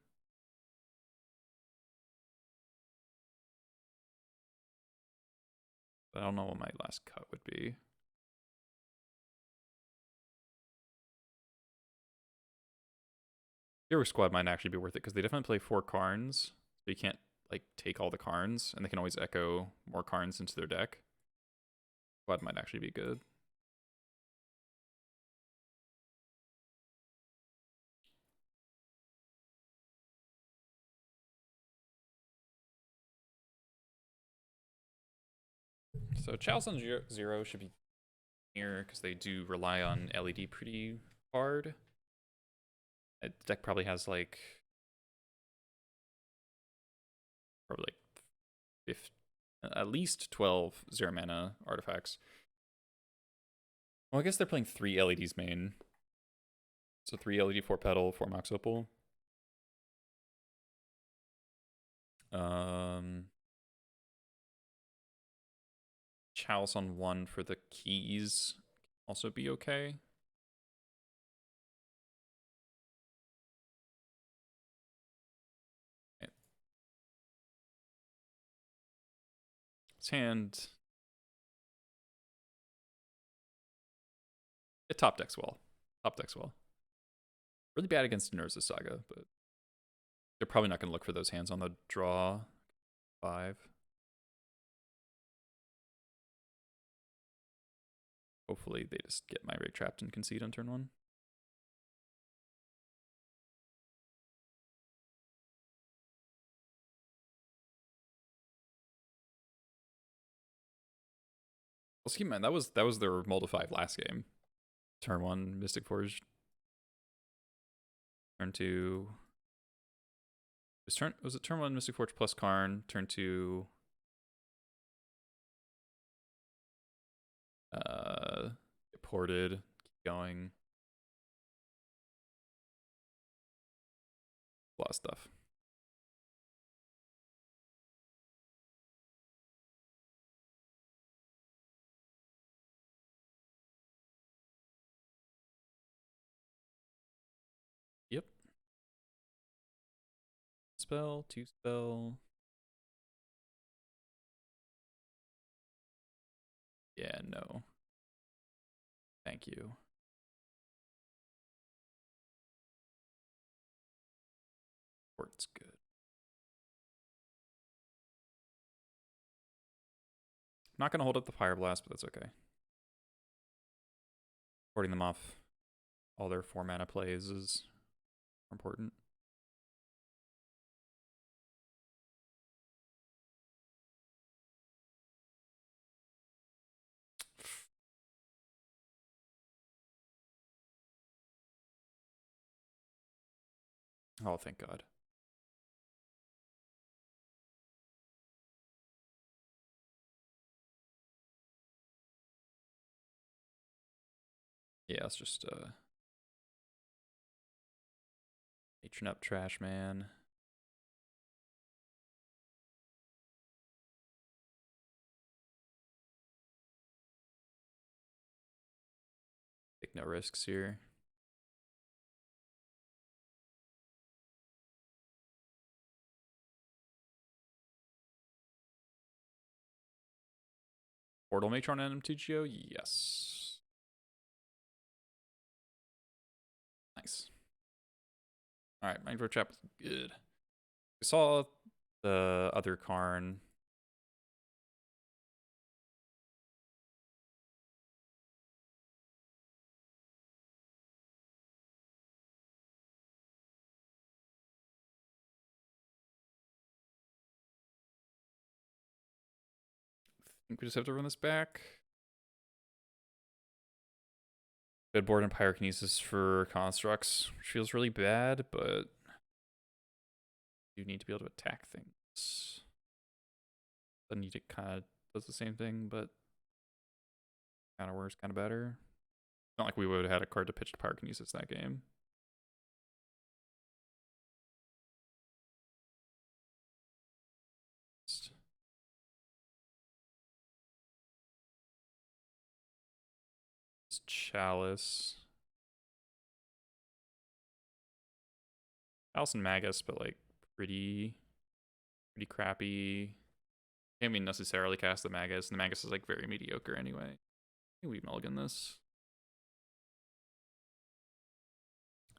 But I don't know what my last cut would be. Hero Squad might actually be worth it because they definitely play 4 Karns. So you can't like take all the Karns, and they can always echo more Karns into their deck. Squad might actually be good. So Chalice on 0 should be here because they do rely on LED pretty hard. The deck probably has like at least 12 0 mana artifacts. Well, I guess they're playing 3 LEDs main. So 3 LED, 4 Petal, 4 Mox Opal. Chalice on 1 for the keys also be okay. His hand. It top decks well. Top decks well. Really bad against Nurse's Saga, but they're probably not going to look for those hands on the draw 5. Hopefully they just get my Ray trapped and concede on turn 1. Let's keep in mind that was their Mold of 5 last game. Turn 1 Mystic Forge. Turn 2 was it turn 1 Mystic Forge plus Karn, turn 2 get ported, keep going. A lot of stuff. Yep. Spell, 2 spell. Yeah, no. Thank you. Port's good. Not gonna hold up the Pyroblast, but that's okay. Hoarding them off all their 4 mana plays is important. Oh, thank God. Yeah, it's just H up Trash Man. Take no risks here. Portal Matron and MTGO? Yes. Nice. Alright, Mindful Trap was good. We saw the other Karn. I think we just have to run this back. Good board and Pyrokinesis for constructs, which feels really bad, but you need to be able to attack things. The need it kind of does the same thing, but kind of worse, kind of better. Not like we would have had a card to pitch to Pyrokinesis that game. It's Chalice. Chalice and Magus, but like pretty crappy. Can't even necessarily cast the Magus, and the Magus is like very mediocre anyway. I think we mulligan this.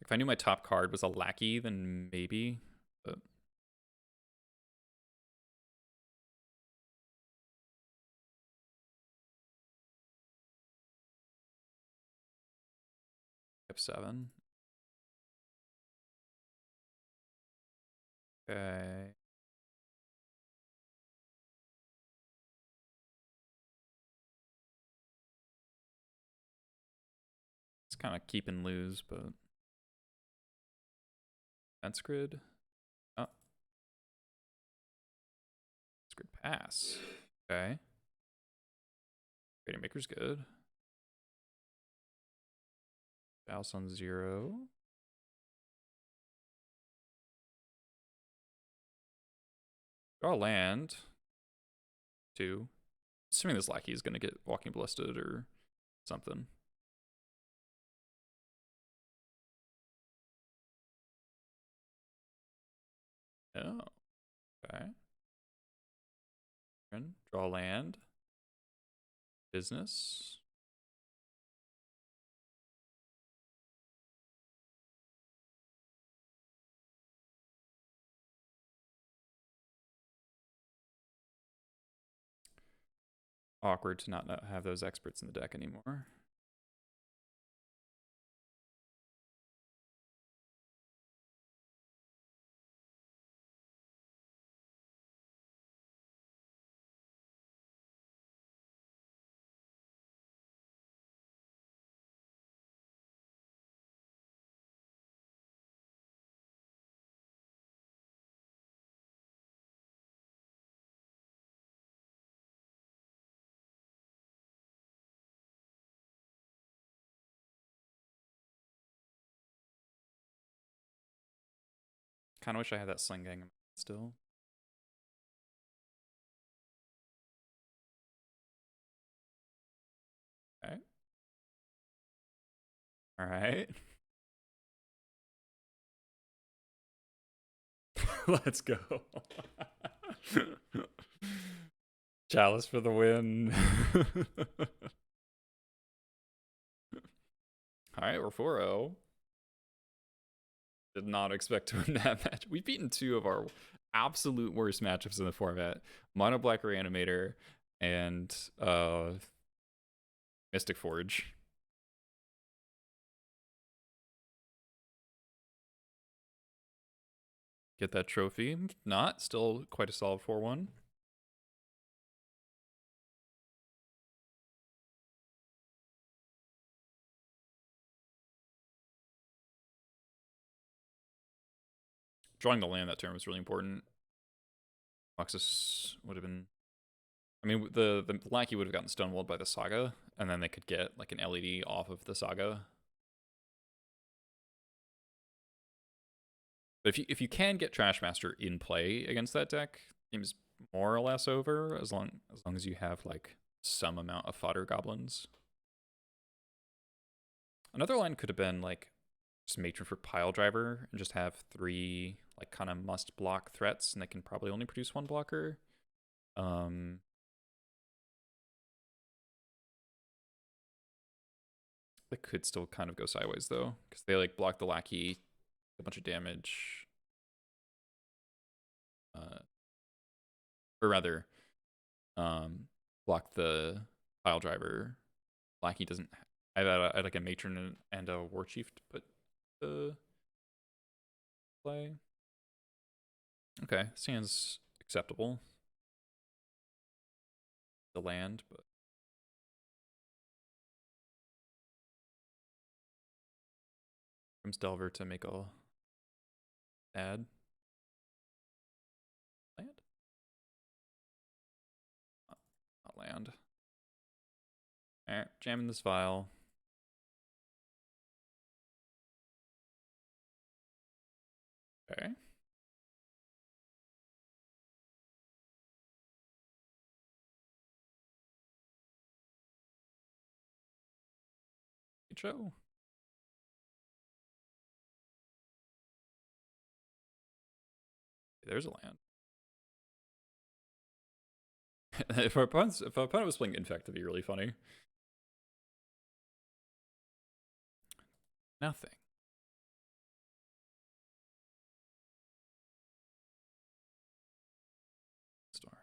If I knew my top card was a Lackey, then maybe, but F7. Okay. It's kind of keep and lose, but fence grid. Oh, fence grid pass. Okay. Reanimator's good. House on 0. Draw land. 2. Assuming this Lackey is going to get Walking Ballisted or something. Oh. Okay. Draw land. Business. Awkward to not have those experts in the deck anymore. Kind of wish I had that Sling Gang still. Okay. All right. Let's go. Chalice for the win. All right, we're 4-0. Did not expect to win that match. We've beaten 2 of our absolute worst matchups in the format. Mono Black Reanimator and Mystic Forge. Get that trophy. Not still quite a solid 4-1. Drawing the land that turn was really important. Moxus would have been. I mean, the Lackey would have gotten stonewalled by the Saga, and then they could get like an LED off of the Saga. But if you can get Trashmaster in play against that deck, game's more or less over as long as you have like some amount of fodder goblins. Another line could have been like just Matron for Pile Driver and just have 3 like kind of must block threats, and they can probably only produce 1 blocker. They could still kind of go sideways though, because they like block the Lackey, a bunch of damage. Or rather, block the Pile Driver. Lackey doesn't. I had like a Matron and a War Chief to put the play. Okay, seems acceptable. The land, but comes Delver to make a add land. Not land. All right, jamming this file. Okay. Good show. There's a land. if our opponent was playing Infect, it'd be really funny. Nothing. Storm.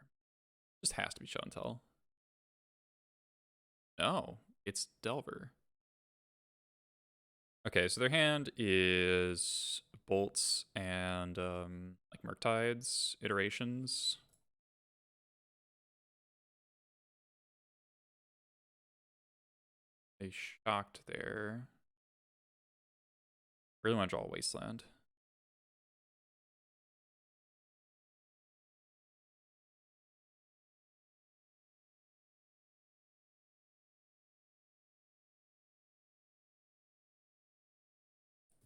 Just has to be show and tell. No, it's Delver. Okay, so their hand is bolts and like Murktides iterations. They shocked there. Really want to draw a Wasteland.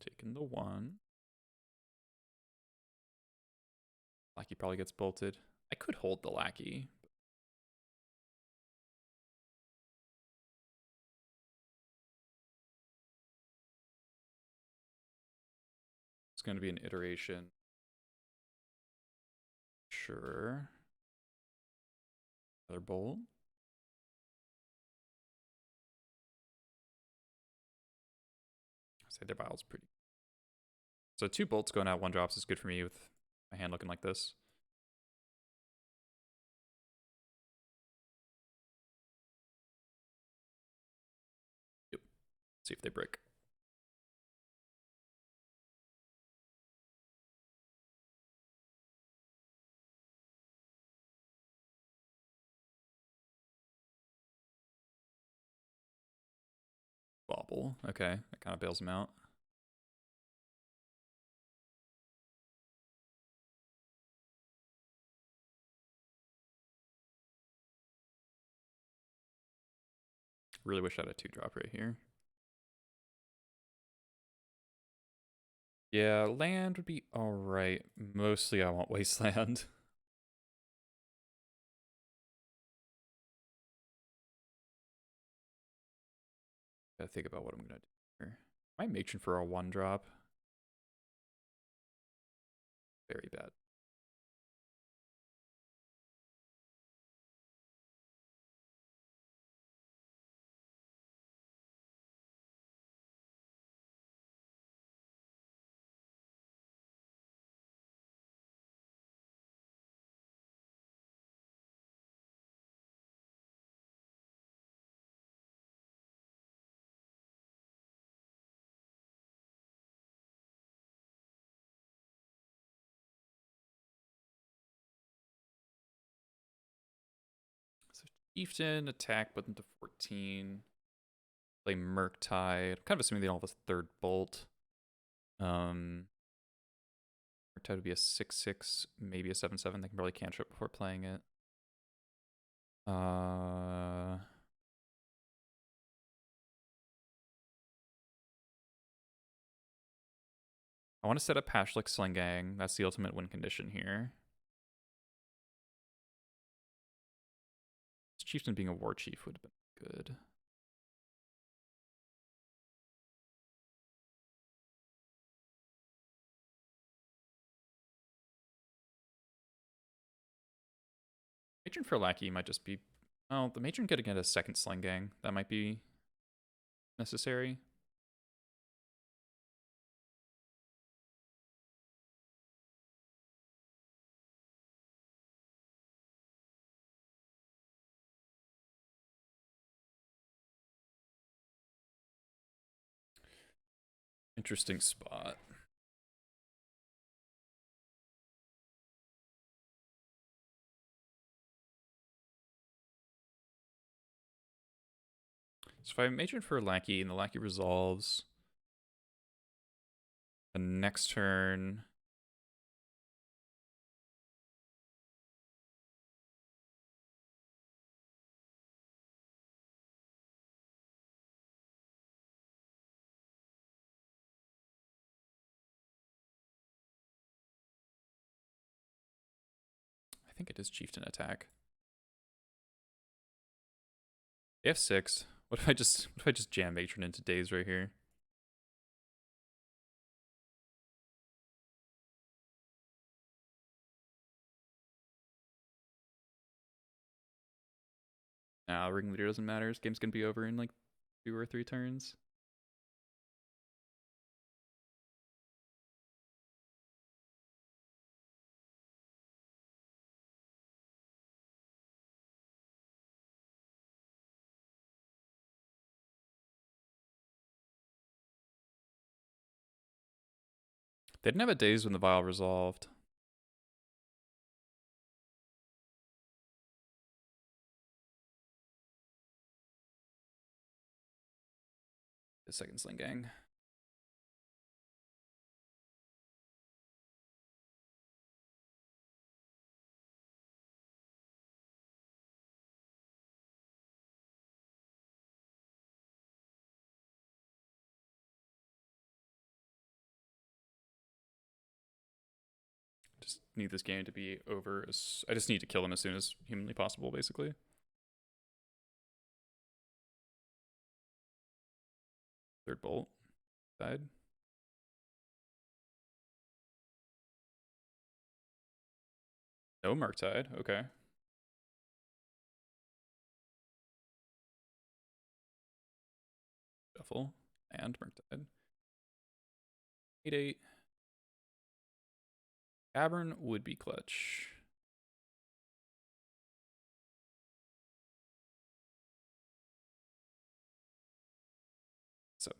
Taking the 1. Lackey probably gets bolted. I could hold the Lackey. It's going to be an iteration. Sure. Another bolt. I'd say their bile's pretty. So 2 bolts going out, 1 drops is good for me with my hand looking like this. Yep. See if they break. Bobble. Okay, that kind of bails him out. Really wish I had a 2-drop right here. Yeah, land would be alright. Mostly I want Wasteland. Gotta think about what I'm gonna do here. My Matron for a 1-drop. Very bad. Chieftain, attack, put them to 14. Play Murktide. I'm kind of assuming they don't have a third bolt. Murktide would be a 6/6, maybe a 7/7. They can probably cantrip before playing it. I want to set up Hashlik Slingang. That's the ultimate win condition here. Chieftain being a war chief would have been good. Matron for Lackey might just be... Oh, the Matron could get a second Slingang. That might be necessary. Interesting spot. So if I Matron for Lackey and the Lackey resolves, the next turn... I think it is Chieftain attack. F6. What if I just jam Matron into Daze right here? Nah, Ring Leader doesn't matter. This game's gonna be over in like 2 or 3 turns. They didn't have a Daze when the Vial resolved. The second Slingang. Just need this game to be over. I just need to kill him as soon as humanly possible, basically. Third bolt. Died. No Murktide. Okay. Shuffle. And Murktide. 8/8. Cavern would be clutch. Seven.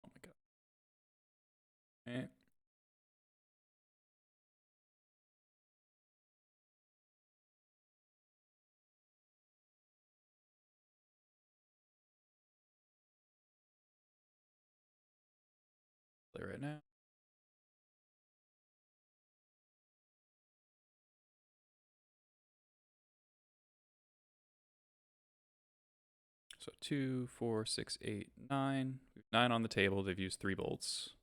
Oh my god. Okay. Play right now. So 2, 4, 6, 8, 9. 9 on the table. They've used 3 bolts.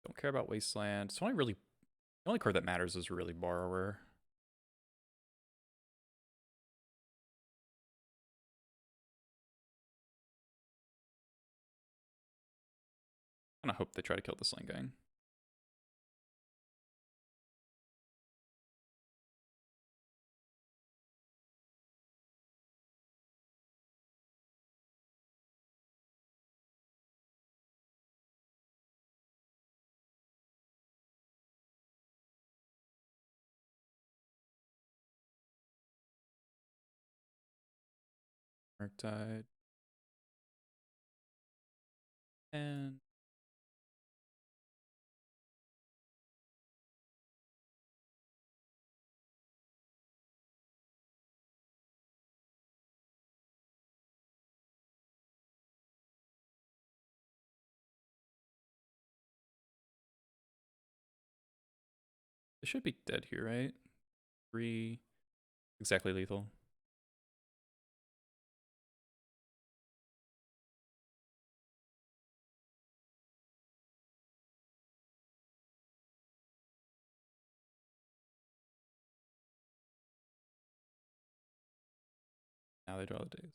Don't care about Wasteland. It's the only card that matters is really Borrower. I hope they try to kill the Slingang. Murktide. And it should be dead here, right? 3 exactly lethal. Now they draw the days.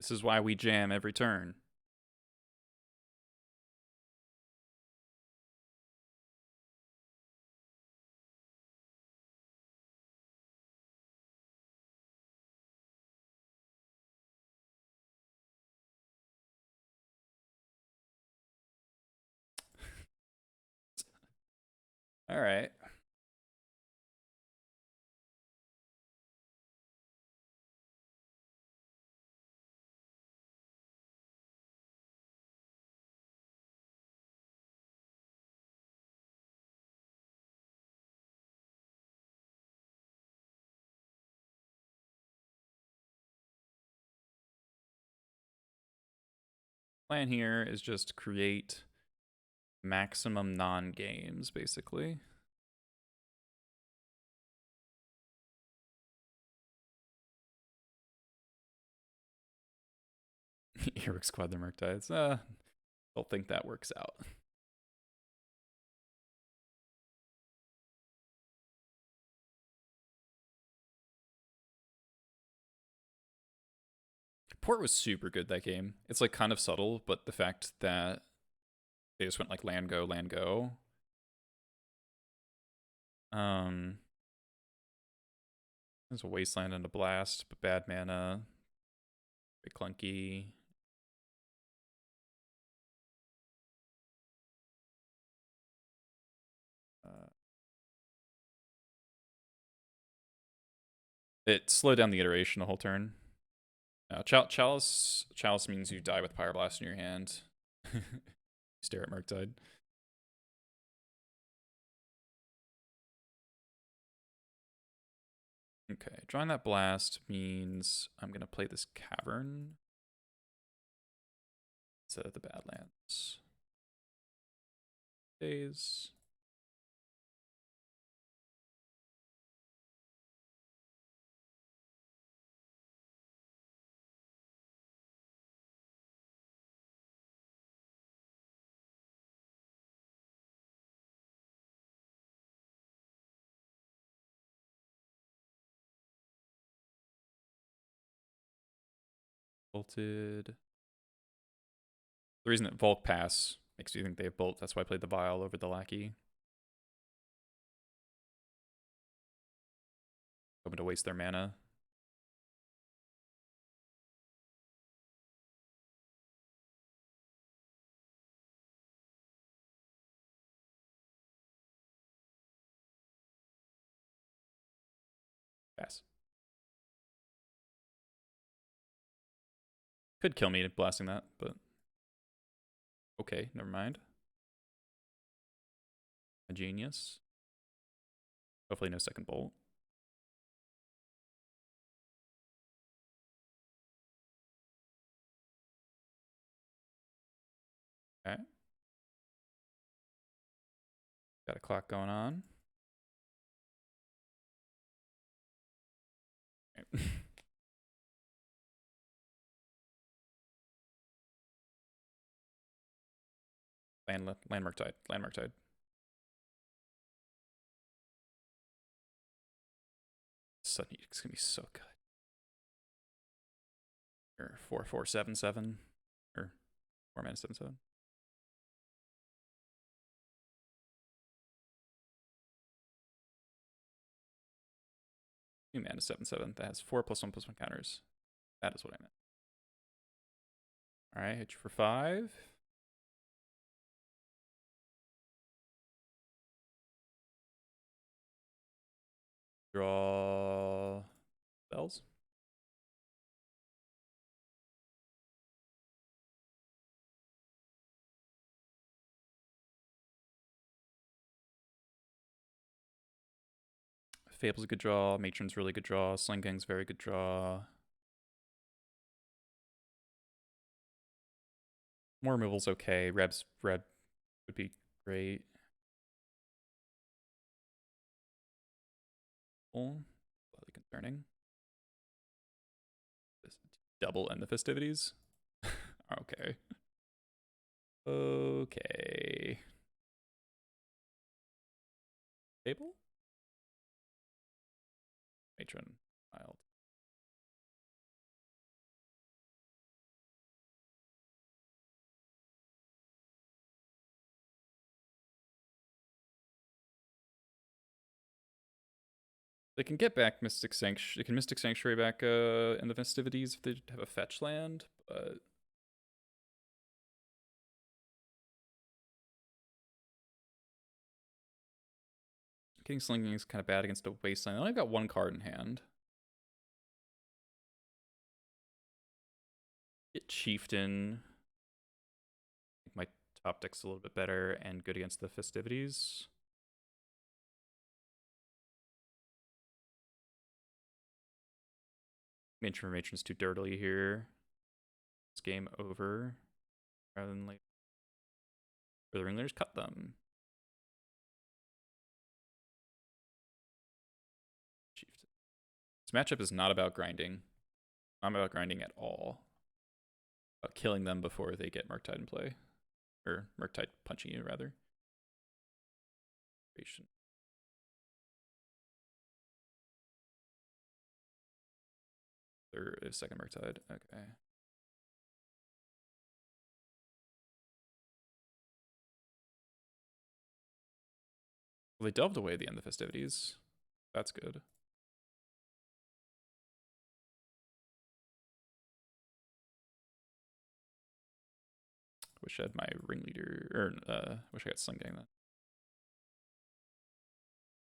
This is why we jam every turn. All right. Plan here is just create maximum non-games, basically. Eric Squad the Murktides. Don't think that works out. Port was super good that game. It's like kind of subtle, but the fact that they just went like land go, land go. There's a wasteland and a blast, but bad mana. Bit clunky. It slowed down the iteration the whole turn. Chalice means you die with Pyroblast in your hand. Stare at Murktide. Okay, drawing that blast means I'm gonna play this Cavern instead of the Badlands. Days. Bolted. The reason that Volk pass makes you think they have Bolt, that's why I played the Vial over the Lackey. Hoping to waste their mana. Pass. Could kill me blasting that, but okay, never mind. A genius. Hopefully no second Bolt. Okay. Got a clock going on. Okay. Land Murktide. Land Murktide. Sudden Edict's gonna be so good. Or 4/4/7/7. Or 4 mana 7/7. 2 mana 7/7 that has 4+1/+1 counters. That is what I meant. Alright, hit you for 5. Draw spells. Fable's a good draw. Matron's really good draw. Sling Gang's very good draw. More removal's okay. Reb would be great. Slightly concerning. This double and the festivities. Okay. Okay. Fable? Matron. Wild. They can get back Mystic Sanctuary. They can Mystic Sanctuary back in the festivities if they have a fetch land, but getting Slinging is kind of bad against a Wasteland. I only got 1 card in hand. Get Chieftain. My top deck's a little bit better and good against the festivities. Matron's too dirtily here. It's game over. Rather than like, or the Ringleaders cut them. Chieftain. This matchup is not about grinding. Not about grinding at all. About killing them before they get Murktide in play. Or Murktide punching you, rather. There is second Murktide. Okay. Well, they delved away the end of the festivities. That's good. Wish I had my Ringleader, or wish I got Sling Gang then.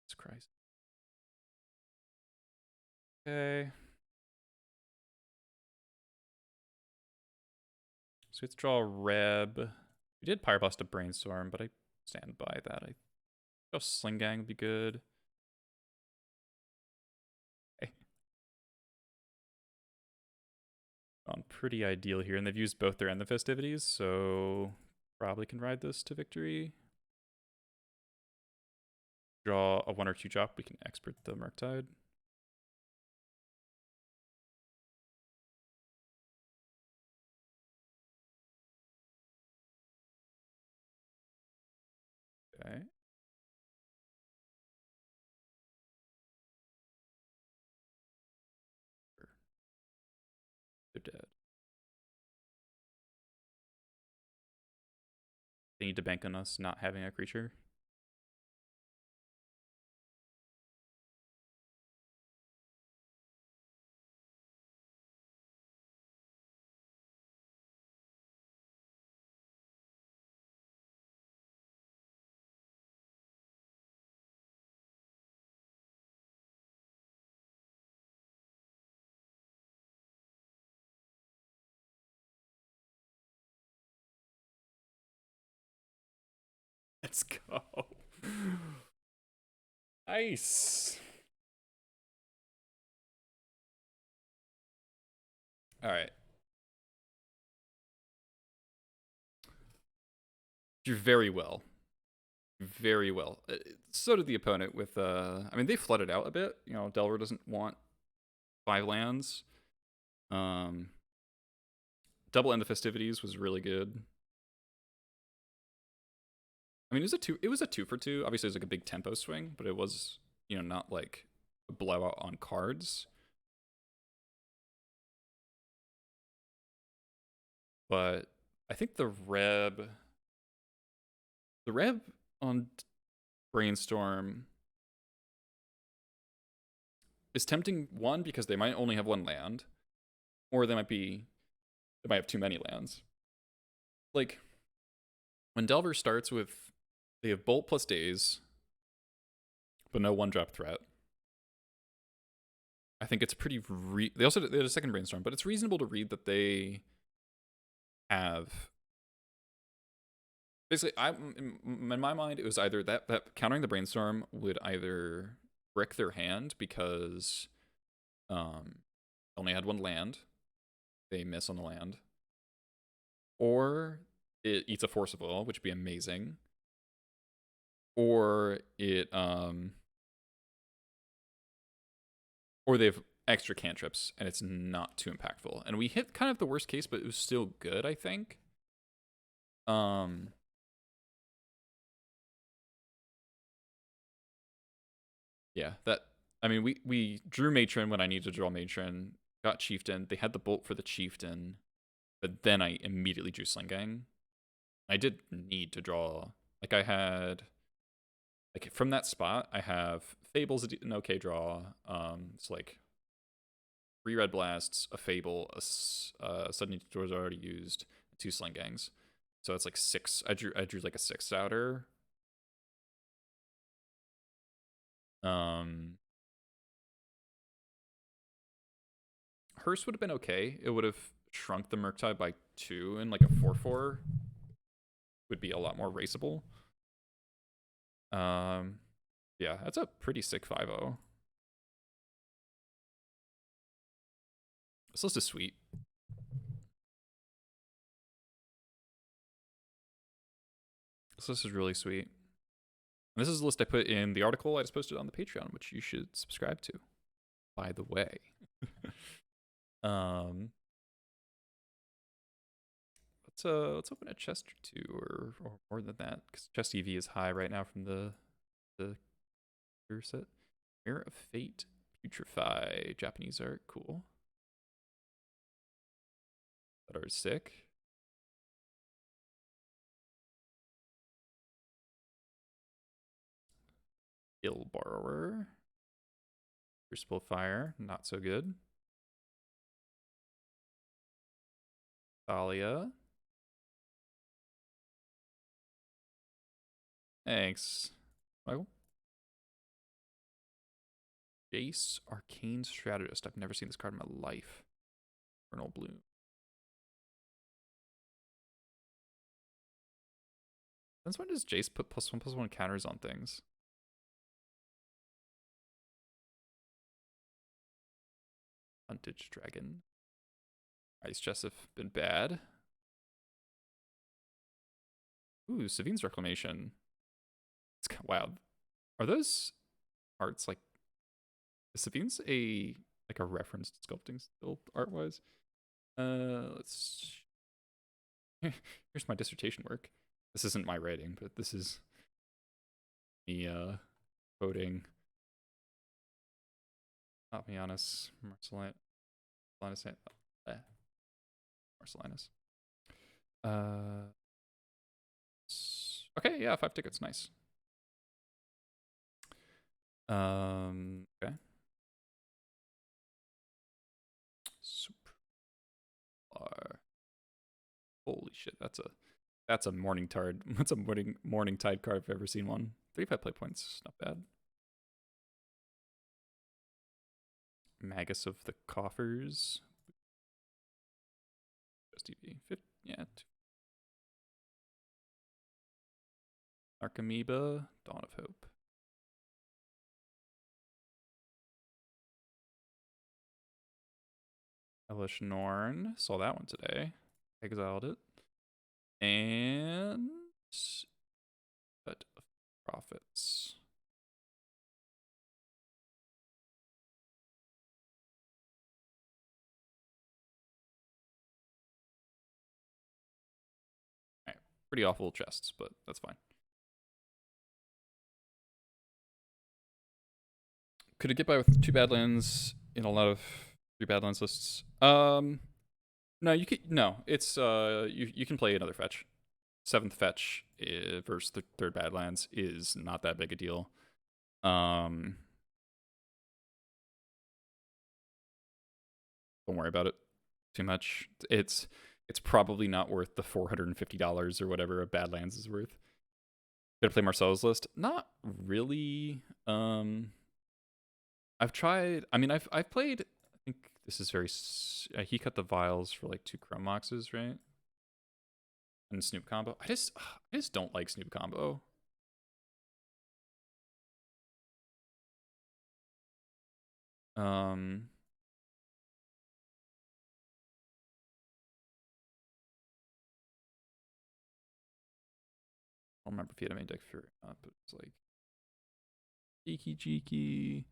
Jesus Christ. Okay. So let's draw a Reb. We did Pyroblast a Brainstorm, but I stand by that. I think Sling Gang would be good. Okay. On pretty ideal here, and they've used both their end the festivities, so probably can ride this to victory. Draw a 1 or 2 drop. We can expert the Murktide. Okay. They're dead. They need to bank on us not having a creature. Let's go. Nice. All right. You're very well. Very well. So did the opponent with, I mean, they flooded out a bit. You know, Delver doesn't want 5 lands. Double End the Festivities was really good. I mean, it was a 2 for 2. Obviously, it was like a big tempo swing, but it was, you know, not like a blowout on cards. But I think the Reb on Brainstorm is tempting, one, because they might only have one land, or they might have too many lands. Like, when Delver starts with, they have Bolt plus Daze, but no 1-drop threat. I think it's pretty, they had a second Brainstorm, but it's reasonable to read that they have, basically, in my mind, it was either that countering the Brainstorm would either brick their hand because only had one land, they miss on the land, or it eats a Force of Will, which would be amazing, or it or they have extra cantrips and it's not too impactful. And we hit kind of the worst case, but it was still good, I think. Yeah, I mean, we drew Matron when I needed to draw Matron, got Chieftain. They had the Bolt for the Chieftain, but then I immediately drew Slingang. I did need to draw, like I had, like from that spot, I have Fable's an okay draw. It's like 3 Red Blasts, a Fable, a Sudden Doors already used, 2 Slingangs. So it's like 6. I drew like a 6 outer. Hearse would have been okay. It would have shrunk the Murktide by 2, and like a 4/4 would be a lot more raceable. Yeah, that's a pretty sick 5-0. This list is sweet. This list is really sweet. And this is the list I put in the article I just posted on the Patreon, which you should subscribe to, by the way. Let's open a chest or 2 or more than that, because chest EV is high right now from the set. Mirror of Fate, Putrefy, Japanese art, cool. That art is sick. Ill Borrower, Crucible Fire, not so good. Thalia. Thanks, Michael. Jace, Arcane Strategist. I've never seen this card in my life. Vernal Bloom. Since when does Jace put +1/+1 counters on things? Huntage Dragon. Ice chests have been bad. Ooh, Savine's Reclamation. It's wow. Are those arts like, is Savine's a reference to sculpting still art wise? Let's here's my dissertation work. This isn't my writing, but this is me quoting Opmianus Marcellinus. Okay, yeah, 5 tickets, nice. Okay. Super. Holy shit, that's a morning tide. That's a morning tide card if I've ever seen one. 35 play points, not bad. Magus of the Coffers. Just EV. Yeah. Archamoeba, Dawn of Hope. Elish Norn, saw that one today. Exiled it. And Cut of Profits. Alright, pretty awful chests, but that's fine. Could it get by with 2 Badlands in a lot of 3 Badlands lists? No, you can. No, it's you can play another fetch. 7th fetch versus the 3rd Badlands is not that big a deal. don't worry about it too much. It's probably not worth the $450 or whatever a Badlands is worth. Gonna play Marcelo's list? Not really. I've tried. I mean, I've played. I think this is very. He cut the vials for like 2 Chrome Moxes, right? And Snoop combo. I just don't like Snoop combo. I don't remember if he had a main deck for but it's like Cheeky Cheeky.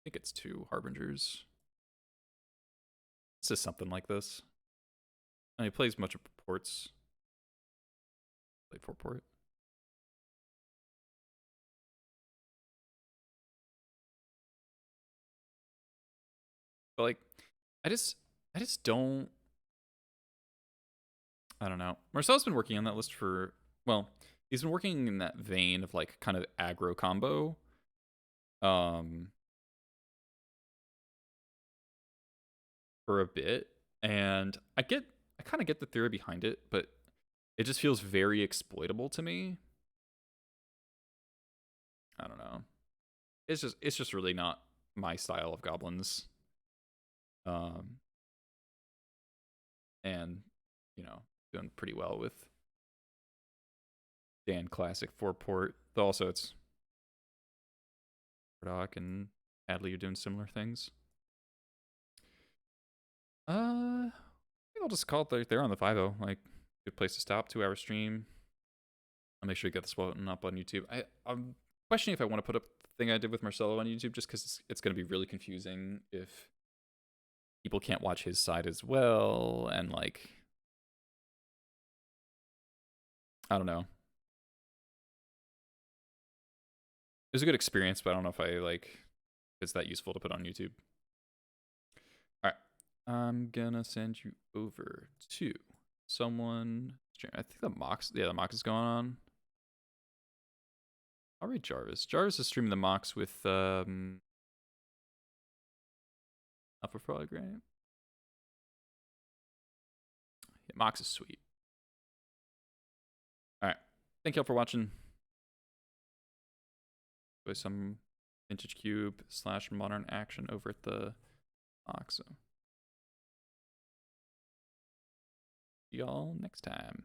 I think it's 2 Harbingers. It's just something like this. And he plays much of ports. Played 4 port. But like, I just don't. I don't know. Marcel's been working on that list for, well, he's been working in that vein of like kind of aggro combo. For a bit. And I kind of get the theory behind it, but it just feels very exploitable to me. I don't know. It's just really not my style of goblins. And you know, doing pretty well with Dan Classic 4 port. Though also it's Doc and Adley are doing similar things. I think I'll just call it there on the 5-0. Like, good place to stop. 2-hour stream. I'll make sure you get this one up on YouTube. I'm questioning if I want to put up the thing I did with Marcelo on YouTube, just because it's going to be really confusing if people can't watch his side as well, and like, I don't know. It was a good experience, but I don't know if I like it's that useful to put on YouTube. All right, I'm gonna send you over to someone. I think the Mox, yeah, the Mox is going on. I'll read Jarvis. Jarvis is streaming the Mox with Alpha Frog, right? Yeah, Mox is sweet. All right, thank y'all for watching. Play some Vintage Cube / Modern action over at the Mox. So, see y'all next time.